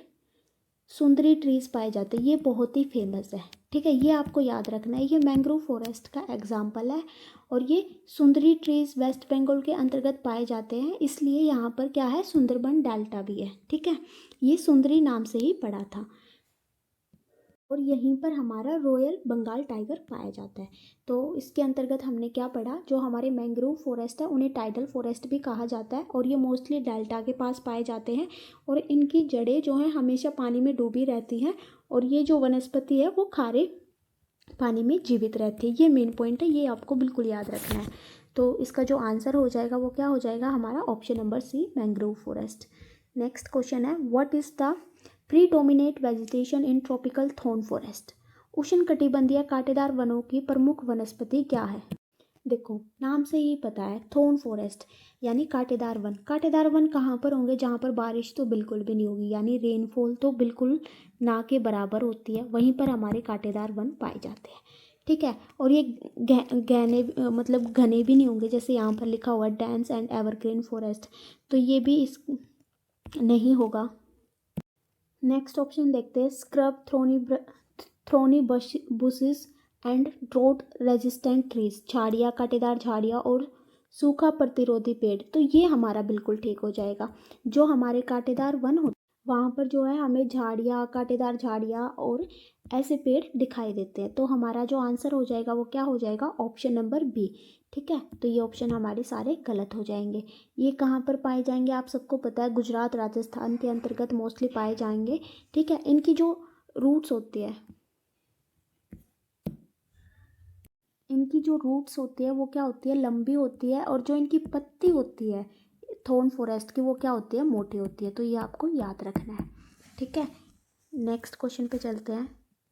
सुंदरी ट्रीज पाए जाते हैं, ये बहुत ही फेमस है, ठीक है। ये आपको याद रखना है, ये मैंग्रोव फॉरेस्ट का एग्जाम्पल है। और ये सुंदरी ट्रीज वेस्ट बंगाल के अंतर्गत पाए जाते हैं, इसलिए यहाँ पर क्या है, सुंदरबन डेल्टा भी है, ठीक है। ये सुंदरी नाम से ही पड़ा था। और यहीं पर हमारा रॉयल बंगाल टाइगर पाया जाता है। तो इसके अंतर्गत हमने क्या पढ़ा, जो हमारे मैंग्रोव फॉरेस्ट है उन्हें टाइडल फॉरेस्ट भी कहा जाता है और ये मोस्टली डेल्टा के पास पाए जाते हैं और इनकी जड़ें जो हैं हमेशा पानी में डूबी रहती हैं और ये जो वनस्पति है वो खारे पानी में जीवित रहती है। ये मेन पॉइंट है, ये आपको बिल्कुल याद रखना है। तो इसका जो आंसर हो जाएगा वो क्या हो जाएगा हमारा, option number C, mangrove forest. Next question है, what is the predominant vegetation in tropical thorn forest, उष्णकटिबंधीय कांटेदार वनों की प्रमुख वनस्पति क्या है। देखो नाम से ही पता है, थॉर्न फॉरेस्ट यानी कांटेदार वन। कांटेदार वन कहाँ पर होंगे, जहाँ पर बारिश तो बिल्कुल भी नहीं होगी, यानी रेनफॉल तो बिल्कुल ना के बराबर होती है, वहीं पर हमारे कांटेदार वन पाए जाते हैं, ठीक है। और ये गहने मतलब घने भी नहीं होंगे, जैसे यहाँ पर लिखा हुआ है डेंस एंड एवरग्रीन फॉरेस्ट, तो ये भी इस नहीं होगा। नेक्स्ट ऑप्शन देखते हैं, scrub thorny bushes and draught resistant trees, झाड़ियाँ, कांटेदार झाड़ियाँ और सूखा प्रतिरोधी पेड़, तो ये हमारा बिल्कुल ठीक हो जाएगा। जो हमारे कांटेदार वन होते वहाँ पर जो है हमें झाड़ियाँ, कांटेदार झाड़ियाँ और ऐसे पेड़ दिखाई देते हैं, तो हमारा जो आंसर हो जाएगा वो क्या हो जाएगा, ऑप्शन नंबर बी, ठीक है। तो ये ऑप्शन हमारे सारे गलत हो जाएंगे। ये कहाँ पर पाए जाएंगे आप सबको पता है, गुजरात राजस्थान के अंतर्गत मोस्टली पाए जाएंगे, ठीक है। इनकी जो रूट्स होती है, इनकी जो रूट्स होती है वो क्या होती है, लंबी होती है और जो इनकी पत्ती होती है थॉर्न फॉरेस्ट की वो क्या होती है, मोटी होती है। तो ये आपको याद रखना है, ठीक है। नेक्स्ट क्वेश्चन पे चलते हैं,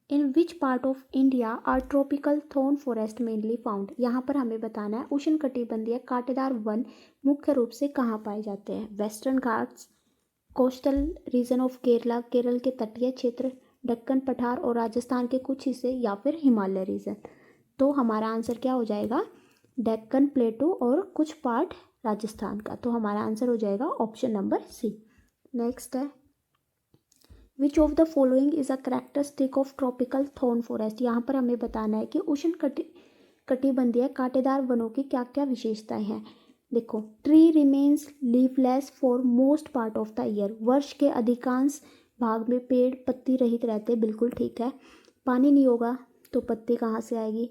in which part of India are tropical thorn forest mainly found, यहाँ पर हमें बताना है उष्णकटिबंधीय कांटेदार वन मुख्य रूप से कहाँ पाए जाते हैं। Western Ghats, coastal region of Kerala, Kerala के तटीय क्षेत्र, दक्कन पठार और राजस्थान के कुछ हिस्से, या फिर हिमालय रीजन। तो हमारा आंसर क्या हो जाएगा, डेक्कन प्लेटू और कुछ पार्ट राजस्थान का। तो हमारा आंसर हो जाएगा ऑप्शन नंबर सी। नेक्स्ट है, which of the following is a characteristic of tropical thorn forest, यहाँ पर हमें बताना है कि कटिबंधीय कांटेदार वनों की क्या क्या विशेषताएं हैं। देखो, tree remains leafless for most part of the year, वर्ष के अधिकांश भाग में पेड़ पत्ती रहित रहते, बिल्कुल ठीक है। पानी नहीं होगा तो पत्ती कहाँ से आएगी।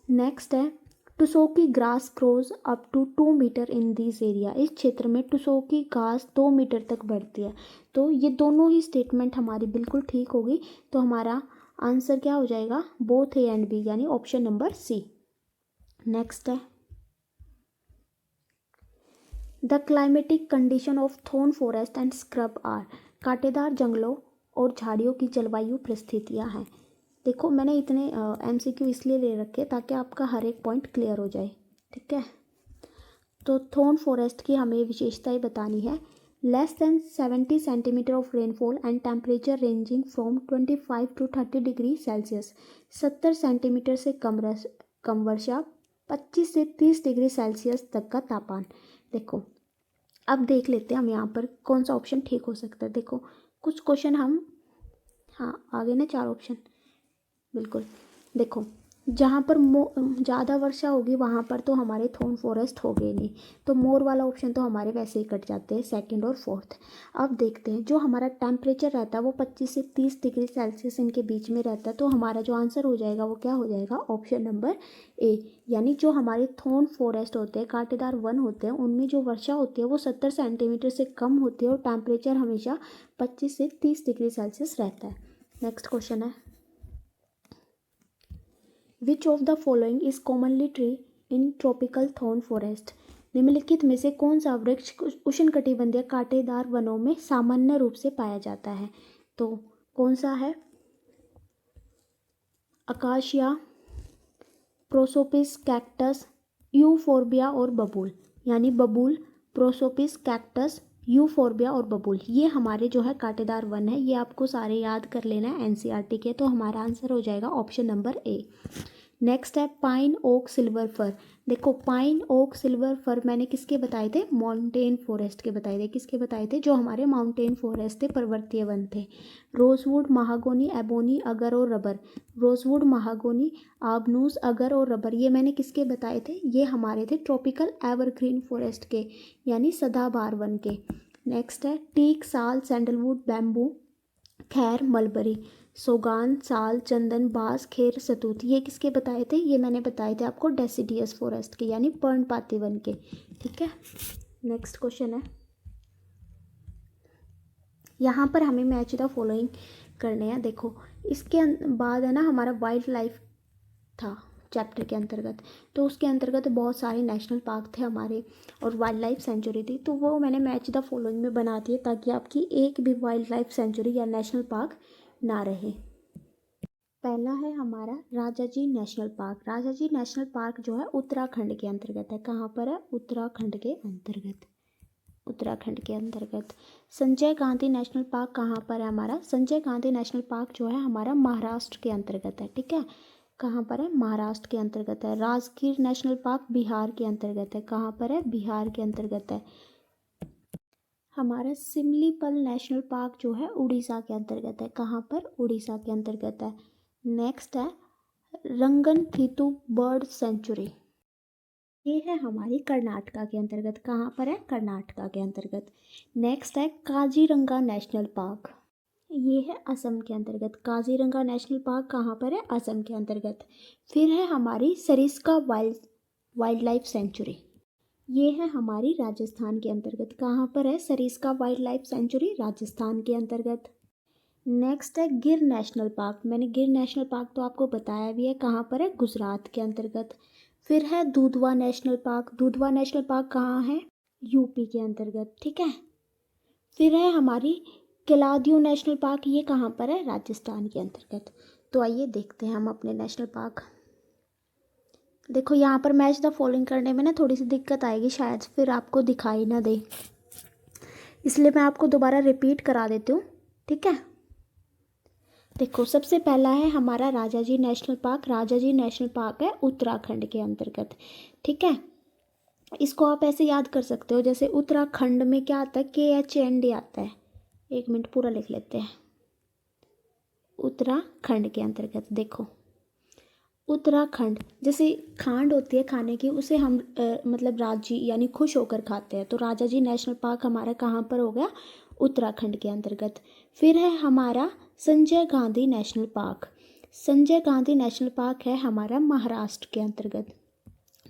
नेक्स्ट है, tussocky grass grows up to 2 meter in this area, इस क्षेत्र में टुसोकी घास 2 मीटर तक बढ़ती है। तो ये दोनों ही स्टेटमेंट हमारी बिल्कुल ठीक होगी। तो हमारा आंसर क्या हो जाएगा, बोथ ए एंड बी, यानी ऑप्शन नंबर सी। नेक्स्ट है, the climatic condition of thorn forest and scrub are, कांटेदार जंगलों और झाड़ियों की जलवायु परिस्थितियाँ हैं। देखो मैंने इतने MCQ इसलिए ले रखे ताकि आपका हर एक पॉइंट क्लियर हो जाए, ठीक है। तो थॉर्न फॉरेस्ट की हमें विशेषताएं बतानी है। Less than 70 centimetre of rainfall and temperature ranging from 25 to 30 degree Celsius. 70 centimetre से कम वर्षा, 25 से 30 डिग्री सेल्सियस तक का तापमान। देखो अब देख लेते हैं हम यहाँ पर कौन सा ऑप्शन ठीक हो सकता है। देखो कुछ क्वेश्चन हम, हाँ आगे ना 4 ऑप्शन, बिल्कुल। देखो जहाँ पर ज़्यादा वर्षा होगी वहाँ पर तो हमारे थॉर्न फॉरेस्ट हो गए नहीं, तो मोर वाला ऑप्शन तो हमारे वैसे ही कट जाते हैं, सेकंड और फोर्थ। अब देखते हैं जो हमारा टेम्परेचर रहता है वो 25 से 30 डिग्री सेल्सियस इनके बीच में रहता है, तो हमारा जो आंसर हो जाएगा वो क्या हो जाएगा, ऑप्शन नंबर ए। यानी जो हमारे थॉर्न फॉरेस्ट होते हैं, कांटेदार वन होते हैं, उनमें जो वर्षा होती है वो 70 सेंटीमीटर से कम होती है और टेम्परेचर हमेशा 25 से 30 डिग्री सेल्सियस रहता है। नेक्स्ट क्वेश्चन है, which of the following is commonly tree in tropical thorn forest. निम्नलिखित में से कौन सा वृक्ष उष्णकटिबंधीय कांटेदार वनों में सामान्य रूप से पाया जाता है। तो कौन सा है, अकाशिया, प्रोसोपिस, कैक्टस, यूफोर्बिया और बबूल। यानी बबूल, प्रोसोपिस, कैक्टस, यूफोर्बिया और बबूल, ये हमारे जो है कांटेदार वन है। ये आपको सारे याद कर लेना है NCERT के, तो हमारा आंसर हो जाएगा ऑप्शन नंबर ए। नेक्स्ट है पाइन, ओक, सिल्वर फर। देखो पाइन, ओक, सिल्वर फर मैंने किसके बताए थे, माउंटेन फॉरेस्ट के बताए थे। किसके बताए थे, जो हमारे माउंटेन फॉरेस्ट थे, पर्वतीय वन थे। रोजवुड, महागोनी, एबोनी, अगर और रबर। रोजवुड, महागोनी, आबनूस, अगर और रबर, ये मैंने किसके बताए थे, ये हमारे थे ट्रॉपिकल एवरग्रीन फॉरेस्ट के, यानी सदाबहार वन के। नेक्स्ट है टीक, साल, सैंडलवुड, बैम्बू, खैर, मलबरी, सोगान, साल, चंदन, बांस, खेर, सतूत, ये किसके बताए थे, ये मैंने बताए थे आपको डेसिडियस फॉरेस्ट के, यानी पर्णपाती वन के, ठीक है। नेक्स्ट क्वेश्चन है, यहाँ पर हमें मैच द फॉलोइंग करने हैं। देखो इसके बाद है ना हमारा वाइल्ड लाइफ था चैप्टर के अंतर्गत, तो उसके अंतर्गत बहुत सारे नेशनल पार्क थे हमारे और वाइल्ड लाइफ सेंचुरी थी, तो वो मैंने मैच द फॉलोइंग में बना दिए ताकि आपकी एक भी वाइल्ड लाइफ सेंचुरी या नेशनल पार्क ना रहे। पहला है हमारा Rajaji national park. Rajaji national park जो है उत्तराखंड के अंतर्गत है। कहाँ पर है, उत्तराखंड के अंतर्गत, उत्तराखंड के अंतर्गत। संजय गांधी नेशनल पार्क कहाँ पर है हमारा, संजय गांधी नेशनल पार्क जो है हमारा महाराष्ट्र के अंतर्गत है, ठीक है। कहाँ पर है, महाराष्ट्र के अंतर्गत है। राजगीर नेशनल पार्क बिहार के अंतर्गत है। कहाँ पर है, बिहार के अंतर्गत है। हमारा सिमलीपल नेशनल पार्क जो है उड़ीसा के अंतर्गत है। कहाँ पर, उड़ीसा के अंतर्गत है। नेक्स्ट है रंगनथितु बर्ड सेंचुरी, ये है हमारी कर्नाटका के अंतर्गत। कहाँ पर है, कर्नाटका के अंतर्गत। नेक्स्ट है काजीरंगा नेशनल पार्क, ये है असम के अंतर्गत। काजीरंगा नेशनल पार्क कहाँ पर है, असम के अंतर्गत। फिर है हमारी सरिस्का वाइल्ड लाइफ सेंचुरी, ये है हमारी राजस्थान के अंतर्गत। कहाँ पर है, Sariska wild life sanctuary, Rajasthan के अंतर्गत। नेक्स्ट है गिर नेशनल पार्क, मैंने गिर नेशनल पार्क तो आपको बताया भी है, कहाँ पर है, गुजरात के अंतर्गत। फिर है Dudhwa national park, Dudhwa national park कहाँ है, यूपी के अंतर्गत, ठीक है। फिर है हमारी केलादियो नेशनल पार्क, ये कहाँ पर है, राजस्थान के अंतर्गत। तो आइए देखते हैं हम अपने नेशनल पार्क। देखो यहाँ पर मैच द फॉलोइंग करने में ना थोड़ी सी दिक्कत आएगी, शायद फिर आपको दिखाई ना दे, इसलिए मैं आपको दोबारा रिपीट करा देती हूँ, ठीक है। देखो सबसे पहला है हमारा Rajaji national park. Rajaji national park है उत्तराखंड के अंतर्गत, ठीक है। इसको आप ऐसे याद कर सकते हो, जैसे उत्तराखंड में क्या आता है, KHND आता है। एक मिनट पूरा लिख लेते हैं, उत्तराखंड के अंतर्गत। देखो उत्तराखंड, जैसे खांड होती है खाने की, उसे हम मतलब राजी यानी खुश होकर खाते हैं, तो राजाजी नेशनल पार्क हमारा कहाँ पर हो गया, उत्तराखंड के अंतर्गत। फिर है हमारा Sanjay Gandhi national park. Sanjay Gandhi national park है हमारा महाराष्ट्र के अंतर्गत।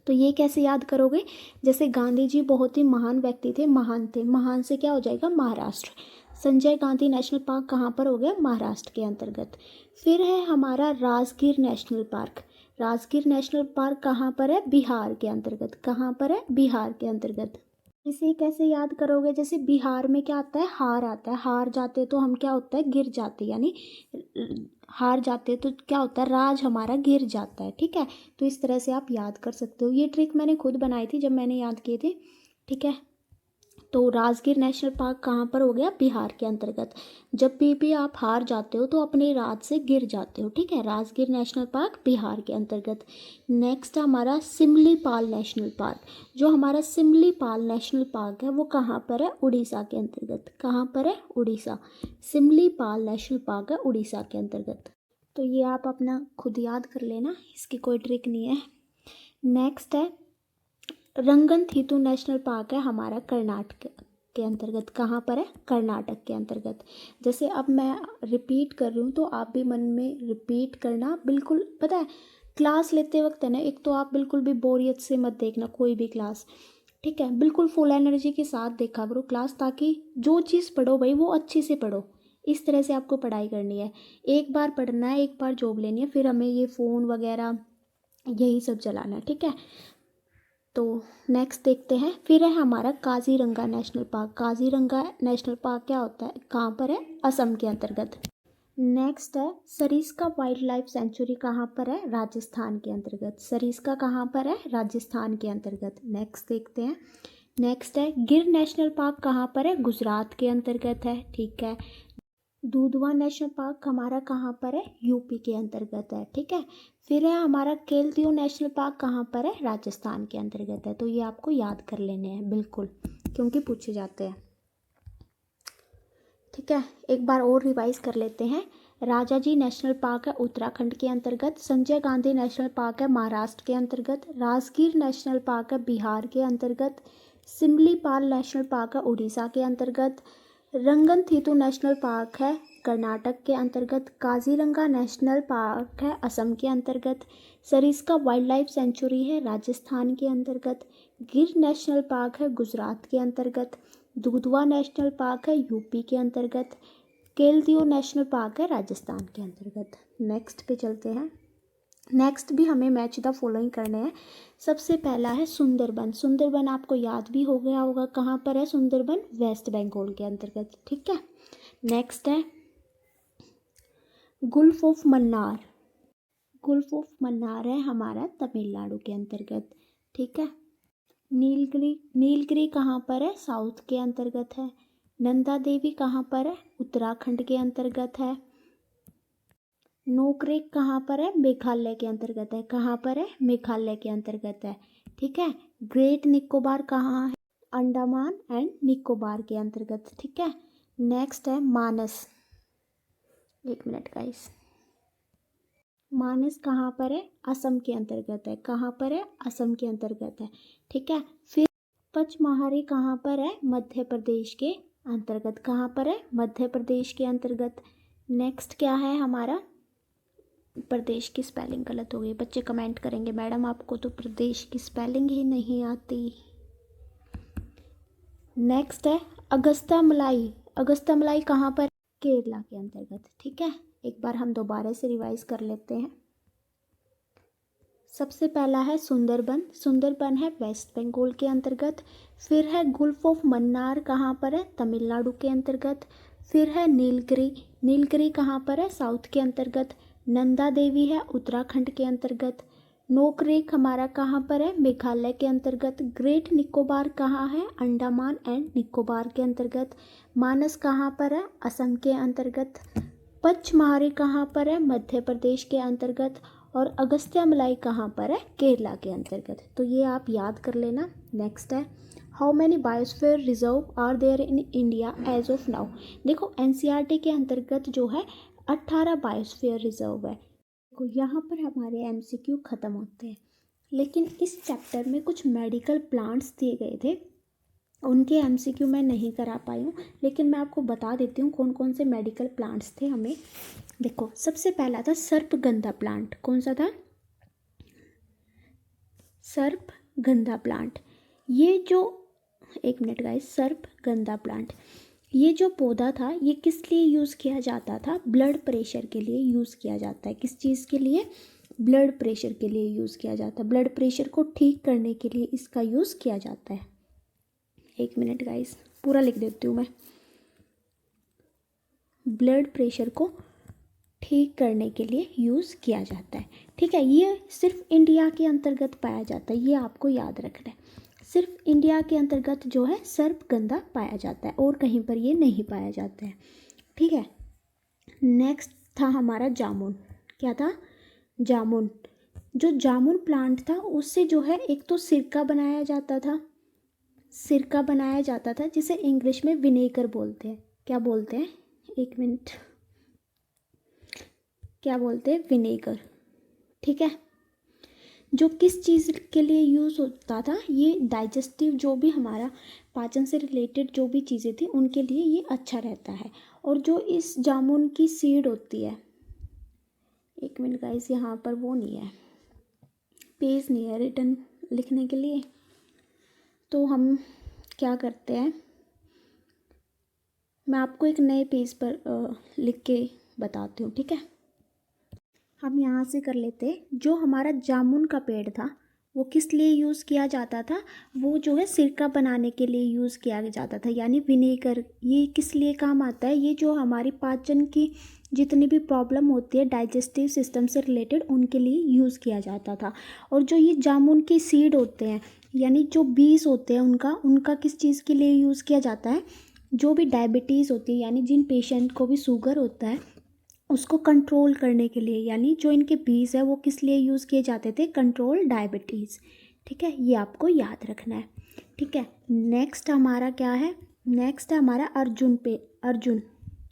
तो ये कैसे याद करोगे, जैसे गांधी जी बहुत ही महान व्यक्ति थे, महान थे, महान से क्या हो जाएगा, महाराष्ट्र। संजय गांधी नेशनल पार्क कहाँ पर हो गया, महाराष्ट्र के अंतर्गत। फिर है हमारा Rajgir national park. Rajgir national park कहाँ पर है, बिहार के अंतर्गत। कहाँ पर है, बिहार के अंतर्गत। इसे कैसे याद करोगे, जैसे बिहार में क्या आता है, हार आता है, हार जाते तो हम क्या होता है, गिर जाते, यानी हार जाते हैं तो क्या होता है, राज हमारा गिर जाता है। ठीक है, तो इस तरह से आप याद कर सकते हो। ये ट्रिक मैंने खुद बनाई थी जब मैंने याद किए थे। ठीक है, तो राजगीर नेशनल पार्क कहाँ पर हो गया, बिहार के अंतर्गत। जब भी आप हार जाते हो तो अपने राज से गिर जाते हो। ठीक है, राजगीर नेशनल पार्क बिहार के अंतर्गत। नेक्स्ट हमारा सिमलीपाल नेशनल पार्क। जो हमारा सिमलीपाल नेशनल पार्क है वो कहाँ पर है, उड़ीसा के अंतर्गत। कहाँ पर है, उड़ीसा। सिमलीपाल नेशनल पार्क है उड़ीसा के अंतर्गत। तो ये आप अपना खुद याद कर लेना, इसकी कोई ट्रिक नहीं है। नेक्स्ट है रंगनथीतु नेशनल पार्क है हमारा कर्नाटक के अंतर्गत। कहाँ पर है, कर्नाटक के अंतर्गत। जैसे अब मैं रिपीट कर रही हूँ तो आप भी मन में रिपीट करना। बिल्कुल पता है, क्लास लेते वक्त है ना, एक तो आप बिल्कुल भी बोरियत से मत देखना कोई भी क्लास। ठीक है, बिल्कुल फुल एनर्जी के साथ देखा करो क्लास, ताकि जो चीज़ पढ़ो भाई वो अच्छे से पढ़ो। इस तरह से आपको पढ़ाई करनी है। एक बार पढ़ना है, एक बार जॉब लेनी है, फिर हमें ये फ़ोन वगैरह यही सब चलाना है। ठीक है, तो नेक्स्ट देखते हैं। फिर है हमारा Kaziranga national park. Kaziranga national park क्या होता है, कहाँ पर है, असम के अंतर्गत। नेक्स्ट है सरिस्का वाइल्ड लाइफ सेंचुरी। कहाँ पर है, राजस्थान के अंतर्गत। सरिस्का कहाँ पर है, राजस्थान के अंतर्गत। नेक्स्ट देखते हैं। नेक्स्ट है गिर नेशनल पार्क। कहाँ पर है, गुजरात के अंतर्गत है। ठीक है, दूधवा नेशनल पार्क हमारा कहाँ पर है, यूपी के अंतर्गत है। ठीक है, फिर है हमारा केलदियो नेशनल पार्क। कहाँ पर है, राजस्थान के अंतर्गत है। तो ये आपको याद कर लेने हैं बिल्कुल, क्योंकि पूछे जाते हैं। ठीक है, एक बार और रिवाइज कर लेते हैं। राजाजी नेशनल पार्क है उत्तराखंड के अंतर्गत। संजय गांधी नेशनल पार्क है महाराष्ट्र के अंतर्गत। राजगीर नेशनल पार्क है बिहार के अंतर्गत। सिमलीपाल नेशनल पार्क है उड़ीसा के अंतर्गत। रंगनथीतु नेशनल पार्क है कर्नाटक के अंतर्गत। काजीरंगा नेशनल पार्क है असम के अंतर्गत। सरिस्का वाइल्ड लाइफ सेंचुरी है राजस्थान के अंतर्गत। गिर नेशनल पार्क है गुजरात के अंतर्गत। दुधवा नेशनल पार्क है यूपी के अंतर्गत। केलदियो नेशनल पार्क है राजस्थान के अंतर्गत। नेक्स्ट पे चलते हैं। नेक्स्ट भी हमें मैच द फॉलोइंग करने हैं। सबसे पहला है सुंदरबन। सुंदरबन आपको याद भी हो गया होगा, कहाँ पर है सुंदरबन, वेस्ट बंगाल के अंतर्गत। ठीक है, नेक्स्ट है Gulf of Mannar. Gulf of Mannar है हमारा तमिलनाडु के अंतर्गत। ठीक है, नीलगिरी। नीलगिरी कहाँ पर है, साउथ के अंतर्गत है। नंदा देवी कहाँ पर है, उत्तराखंड के अंतर्गत है। नोकरेक कहाँ पर है, मेघालय के अंतर्गत है। कहाँ पर है, मेघालय के अंतर्गत है। ठीक है, ग्रेट निकोबार कहाँ है, अंडमान एंड निकोबार के अंतर्गत। ठीक है, नेक्स्ट है मानस। एक मिनट गाइस, मानस कहाँ पर है, असम के अंतर्गत है। कहाँ पर है, असम के अंतर्गत है। ठीक है, फिर पचमहारी कहाँ पर है, मध्य प्रदेश के अंतर्गत। कहाँ पर है, मध्य प्रदेश के अंतर्गत। नेक्स्ट क्या है हमारा, प्रदेश की स्पेलिंग गलत हो गई। बच्चे कमेंट करेंगे मैडम आपको तो प्रदेश की स्पेलिंग ही नहीं आती। नेक्स्ट है अगस्ता मलाई। अगस्ता मलाई कहाँ पर, केरला के अंतर्गत। ठीक है, एक बार हम दोबारा से रिवाइज कर लेते हैं। सबसे पहला है सुंदरबन। सुंदरबन है वेस्ट बंगाल के अंतर्गत। फिर है गुल्फ ऑफ मन्नार, कहाँ पर है, तमिलनाडु के अंतर्गत। फिर है नीलगिरी। नीलगिरी कहाँ पर है, साउथ के अंतर्गत। नंदा देवी है उत्तराखंड के अंतर्गत। नोकरेक हमारा कहाँ पर है, मेघालय के अंतर्गत। ग्रेट निकोबार कहाँ है, अंडमान एंड निकोबार के अंतर्गत। मानस कहाँ पर है, असम के अंतर्गत। पचमढ़ी कहाँ पर है, मध्य प्रदेश के अंतर्गत। और अगस्त्यामलाई कहाँ पर है, केरला के अंतर्गत। तो ये आप याद कर लेना। नेक्स्ट है how many biosphere reserve are there in India as of now. देखो एनसीईआरटी के अंतर्गत जो है 18 बायोस्फीयर रिजर्व है। देखो यहाँ पर हमारे एमसीक्यू ख़त्म होते हैं, लेकिन इस चैप्टर में कुछ मेडिकल प्लांट्स दिए गए थे, उनके एमसीक्यू मैं नहीं करा पाई हूँ, लेकिन मैं आपको बता देती हूँ कौन कौन से मेडिकल प्लांट्स थे हमें। देखो सबसे पहला था सर्पगंधा प्लांट। कौन सा था, सर्पगंधा प्लांट। ये जो, एक मिनट गाइस, सर्पगंधा प्लांट, ये जो पौधा था ये किस लिए यूज़ किया जाता था, ब्लड प्रेशर के लिए यूज़ किया जाता है। किस चीज़ के लिए, ब्लड प्रेशर के लिए यूज़ किया जाता है। ब्लड प्रेशर को ठीक करने के लिए इसका यूज़ किया जाता है। एक मिनट गाइस, पूरा लिख देती हूँ मैं। ब्लड प्रेशर को ठीक करने के लिए यूज़ किया जाता है। ठीक है, ये सिर्फ इंडिया के अंतर्गत पाया जाता है, ये आपको याद रखना है। सिर्फ इंडिया के अंतर्गत जो है सर्पगंधा पाया जाता है और कहीं पर ये नहीं पाया जाता है। ठीक है, नेक्स्ट था हमारा जामुन। क्या था? जामुन। जो जामुन प्लांट था उससे जो है एक तो सिरका बनाया जाता था, सिरका बनाया जाता था जिसे इंग्लिश में विनेगर बोलते हैं। क्या बोलते हैं? एक मिनट, क्या बोलते हैं? विनेगर। ठीक है, जो किस चीज़ के लिए यूज़ होता था? ये डाइजेस्टिव, जो भी हमारा पाचन से रिलेटेड जो भी चीज़ें थी उनके लिए ये अच्छा रहता है। और जो इस जामुन की सीड होती है, एक मिनट गाइस, यहाँ पर वो नहीं है, पेज नहीं है रिटर्न लिखने के लिए, तो हम क्या करते हैं, मैं आपको एक नए पेज पर लिख के बताती हूँ। ठीक है, हम यहाँ से कर लेते हैं। जो हमारा जामुन का पेड़ था वो किस लिए यूज़ किया जाता था? वो जो है सिरका बनाने के लिए यूज़ किया जाता था, यानी विनेगर। ये किस लिए काम आता है? ये जो हमारी पाचन की जितनी भी प्रॉब्लम होती है डाइजेस्टिव सिस्टम से रिलेटेड, उनके लिए यूज़ किया जाता था। और जो ये जामुन के सीड होते हैं, यानी जो बीज होते हैं उनका उनका किस चीज़ के लिए यूज़ किया जाता है? जो भी डायबिटीज़ होती है, यानी जिन पेशेंट को भी शुगर होता है उसको कंट्रोल करने के लिए, यानी जो इनके बीज है वो किस लिए यूज़ किए जाते थे? Control diabetes. ठीक है, ये आपको याद रखना है। ठीक है, नेक्स्ट हमारा क्या है? नेक्स्ट है हमारा अर्जुन पे। अर्जुन,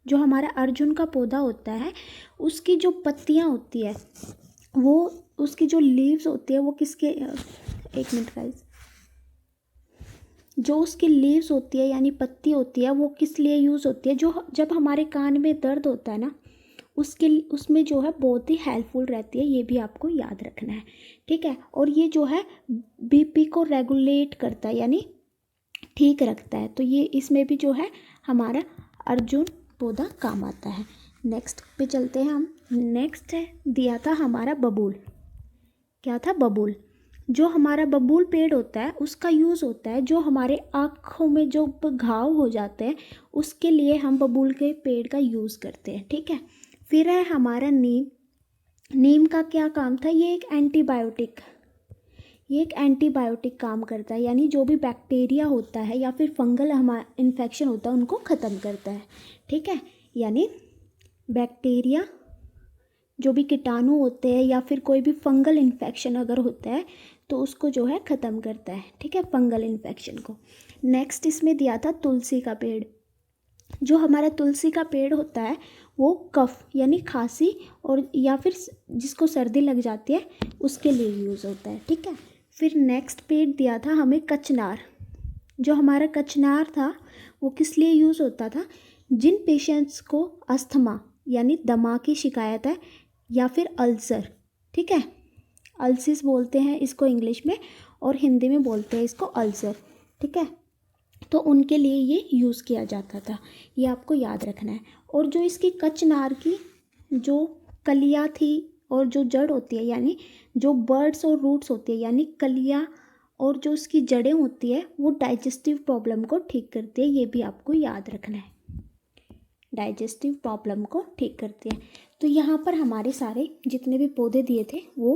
जो हमारा अर्जुन का पौधा होता है उसकी जो पत्तियाँ होती है वो, उसकी जो लीव्स होती है वो किसके, एक मिनट गाइस, जो उसकी लीव्स होती है यानी पत्ती होती है वो किस लिए यूज़ होती है? जो जब हमारे कान में दर्द होता है ना, उसमें जो है बहुत ही हेल्पफुल रहती है, ये भी आपको याद रखना है। ठीक है, और ये जो है बीपी को रेगुलेट करता है, यानी ठीक रखता है, तो ये इसमें भी जो है हमारा अर्जुन पौधा काम आता है। नेक्स्ट पे चलते हैं हम। नेक्स्ट है दिया था हमारा बबूल। क्या था? बबूल। जो हमारा बबूल पेड़ होता है उसका यूज़ होता है, जो हमारे आँखों में जो घाव हो जाते हैं उसके लिए हम बबूल के पेड़ का यूज़ करते हैं। ठीक है, फिर है हमारा नीम। नीम का क्या काम था? ये एक एंटीबायोटिक, ये एक एंटीबायोटिक काम करता है, यानी जो भी बैक्टीरिया होता है या फिर फंगल हमारा इन्फेक्शन होता है उनको ख़त्म करता है। ठीक है, यानी बैक्टीरिया, जो भी कीटाणु होते हैं या फिर कोई भी फंगल इन्फेक्शन अगर होता है तो उसको जो है ख़त्म करता है। ठीक है, फंगल इन्फेक्शन को। नेक्स्ट इसमें दिया था तुलसी का पेड़। जो हमारा तुलसी का पेड़ होता है वो कफ यानी खांसी और या फिर जिसको सर्दी लग जाती है उसके लिए यूज़ होता है। ठीक है, फिर नेक्स्ट पेड़ दिया था हमें कचनार। जो हमारा कचनार था वो किस लिए यूज़ होता था? जिन पेशेंट्स को अस्थमा यानी दमा की शिकायत है या फिर अल्सर, ठीक है, अल्सिस बोलते हैं इसको इंग्लिश में और हिंदी में बोलते हैं इसको अल्सर। ठीक है, तो उनके लिए ये यूज़ किया जाता था, ये आपको याद रखना है। और जो इसकी कचनार की जो कलियाँ थी और जो जड़ होती है, यानी जो बर्ड्स और रूट्स होती है, यानी कलियाँ और जो उसकी जड़ें होती है वो डाइजेस्टिव प्रॉब्लम को ठीक करती है, ये भी आपको याद रखना है। डाइजेस्टिव प्रॉब्लम को ठीक करती है। तो यहाँ पर हमारे सारे जितने भी पौधे दिए थे वो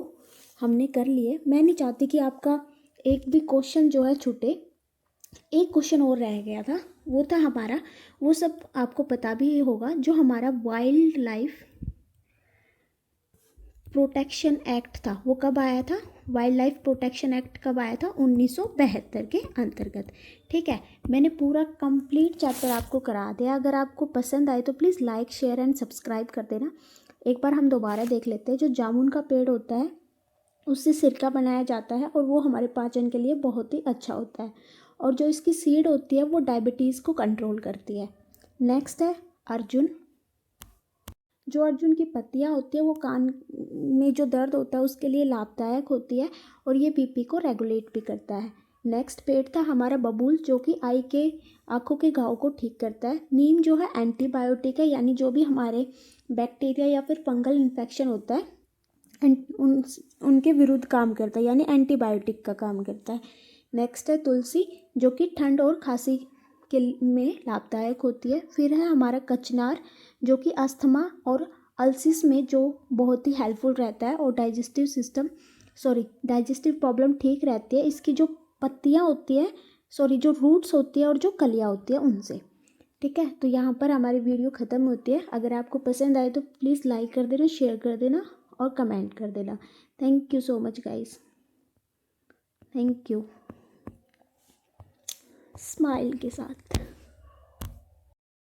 हमने कर लिए। मैं नहीं चाहती कि आपका एक भी क्वेश्चन जो है छूटे। एक क्वेश्चन और रह गया था, वो था हमारा, वो सब आपको पता भी होगा, जो हमारा वाइल्ड लाइफ प्रोटेक्शन एक्ट था वो कब आया था? वाइल्ड लाइफ प्रोटेक्शन एक्ट कब आया था? 1972 के अंतर्गत। ठीक है, मैंने पूरा कंप्लीट चैप्टर आपको करा दिया। अगर आपको पसंद आए तो please like share and subscribe कर देना। एक बार हम दोबारा देख लेते हैं। जो जामुन का पेड़ होता है उससे सिरका बनाया जाता है और वो हमारे पाचन के लिए बहुत ही अच्छा होता है। और जो इसकी सीड होती है वो डायबिटीज़ को कंट्रोल करती है। नेक्स्ट है अर्जुन। जो अर्जुन की पत्तियाँ होती है वो कान में जो दर्द होता है उसके लिए लाभदायक होती है और ये बीपी को रेगुलेट भी करता है। नेक्स्ट पेड़ था हमारा बबूल, जो कि आँखों के घाव को ठीक करता है। नीम जो है एंटीबायोटिक है, यानी जो भी हमारे बैक्टीरिया या फिर फंगल इन्फेक्शन होता है उनके विरुद्ध काम करता है, यानी एंटीबायोटिक का काम करता है। नेक्स्ट है तुलसी, जो कि ठंड और खांसी के में लाभदायक होती है। फिर है हमारा कचनार, जो कि अस्थमा और अल्सिस में जो बहुत ही हेल्पफुल रहता है और डाइजेस्टिव प्रॉब्लम ठीक रहती है इसकी जो पत्तियाँ होती है, जो रूट्स होती है और जो कलियाँ होती है उनसे। ठीक है, तो यहाँ पर हमारी वीडियो ख़त्म होती है। अगर आपको पसंद आए तो प्लीज़ लाइक कर देना, शेयर कर देना और कमेंट कर देना। Thank you so much guys, thank you. Smile के साथ।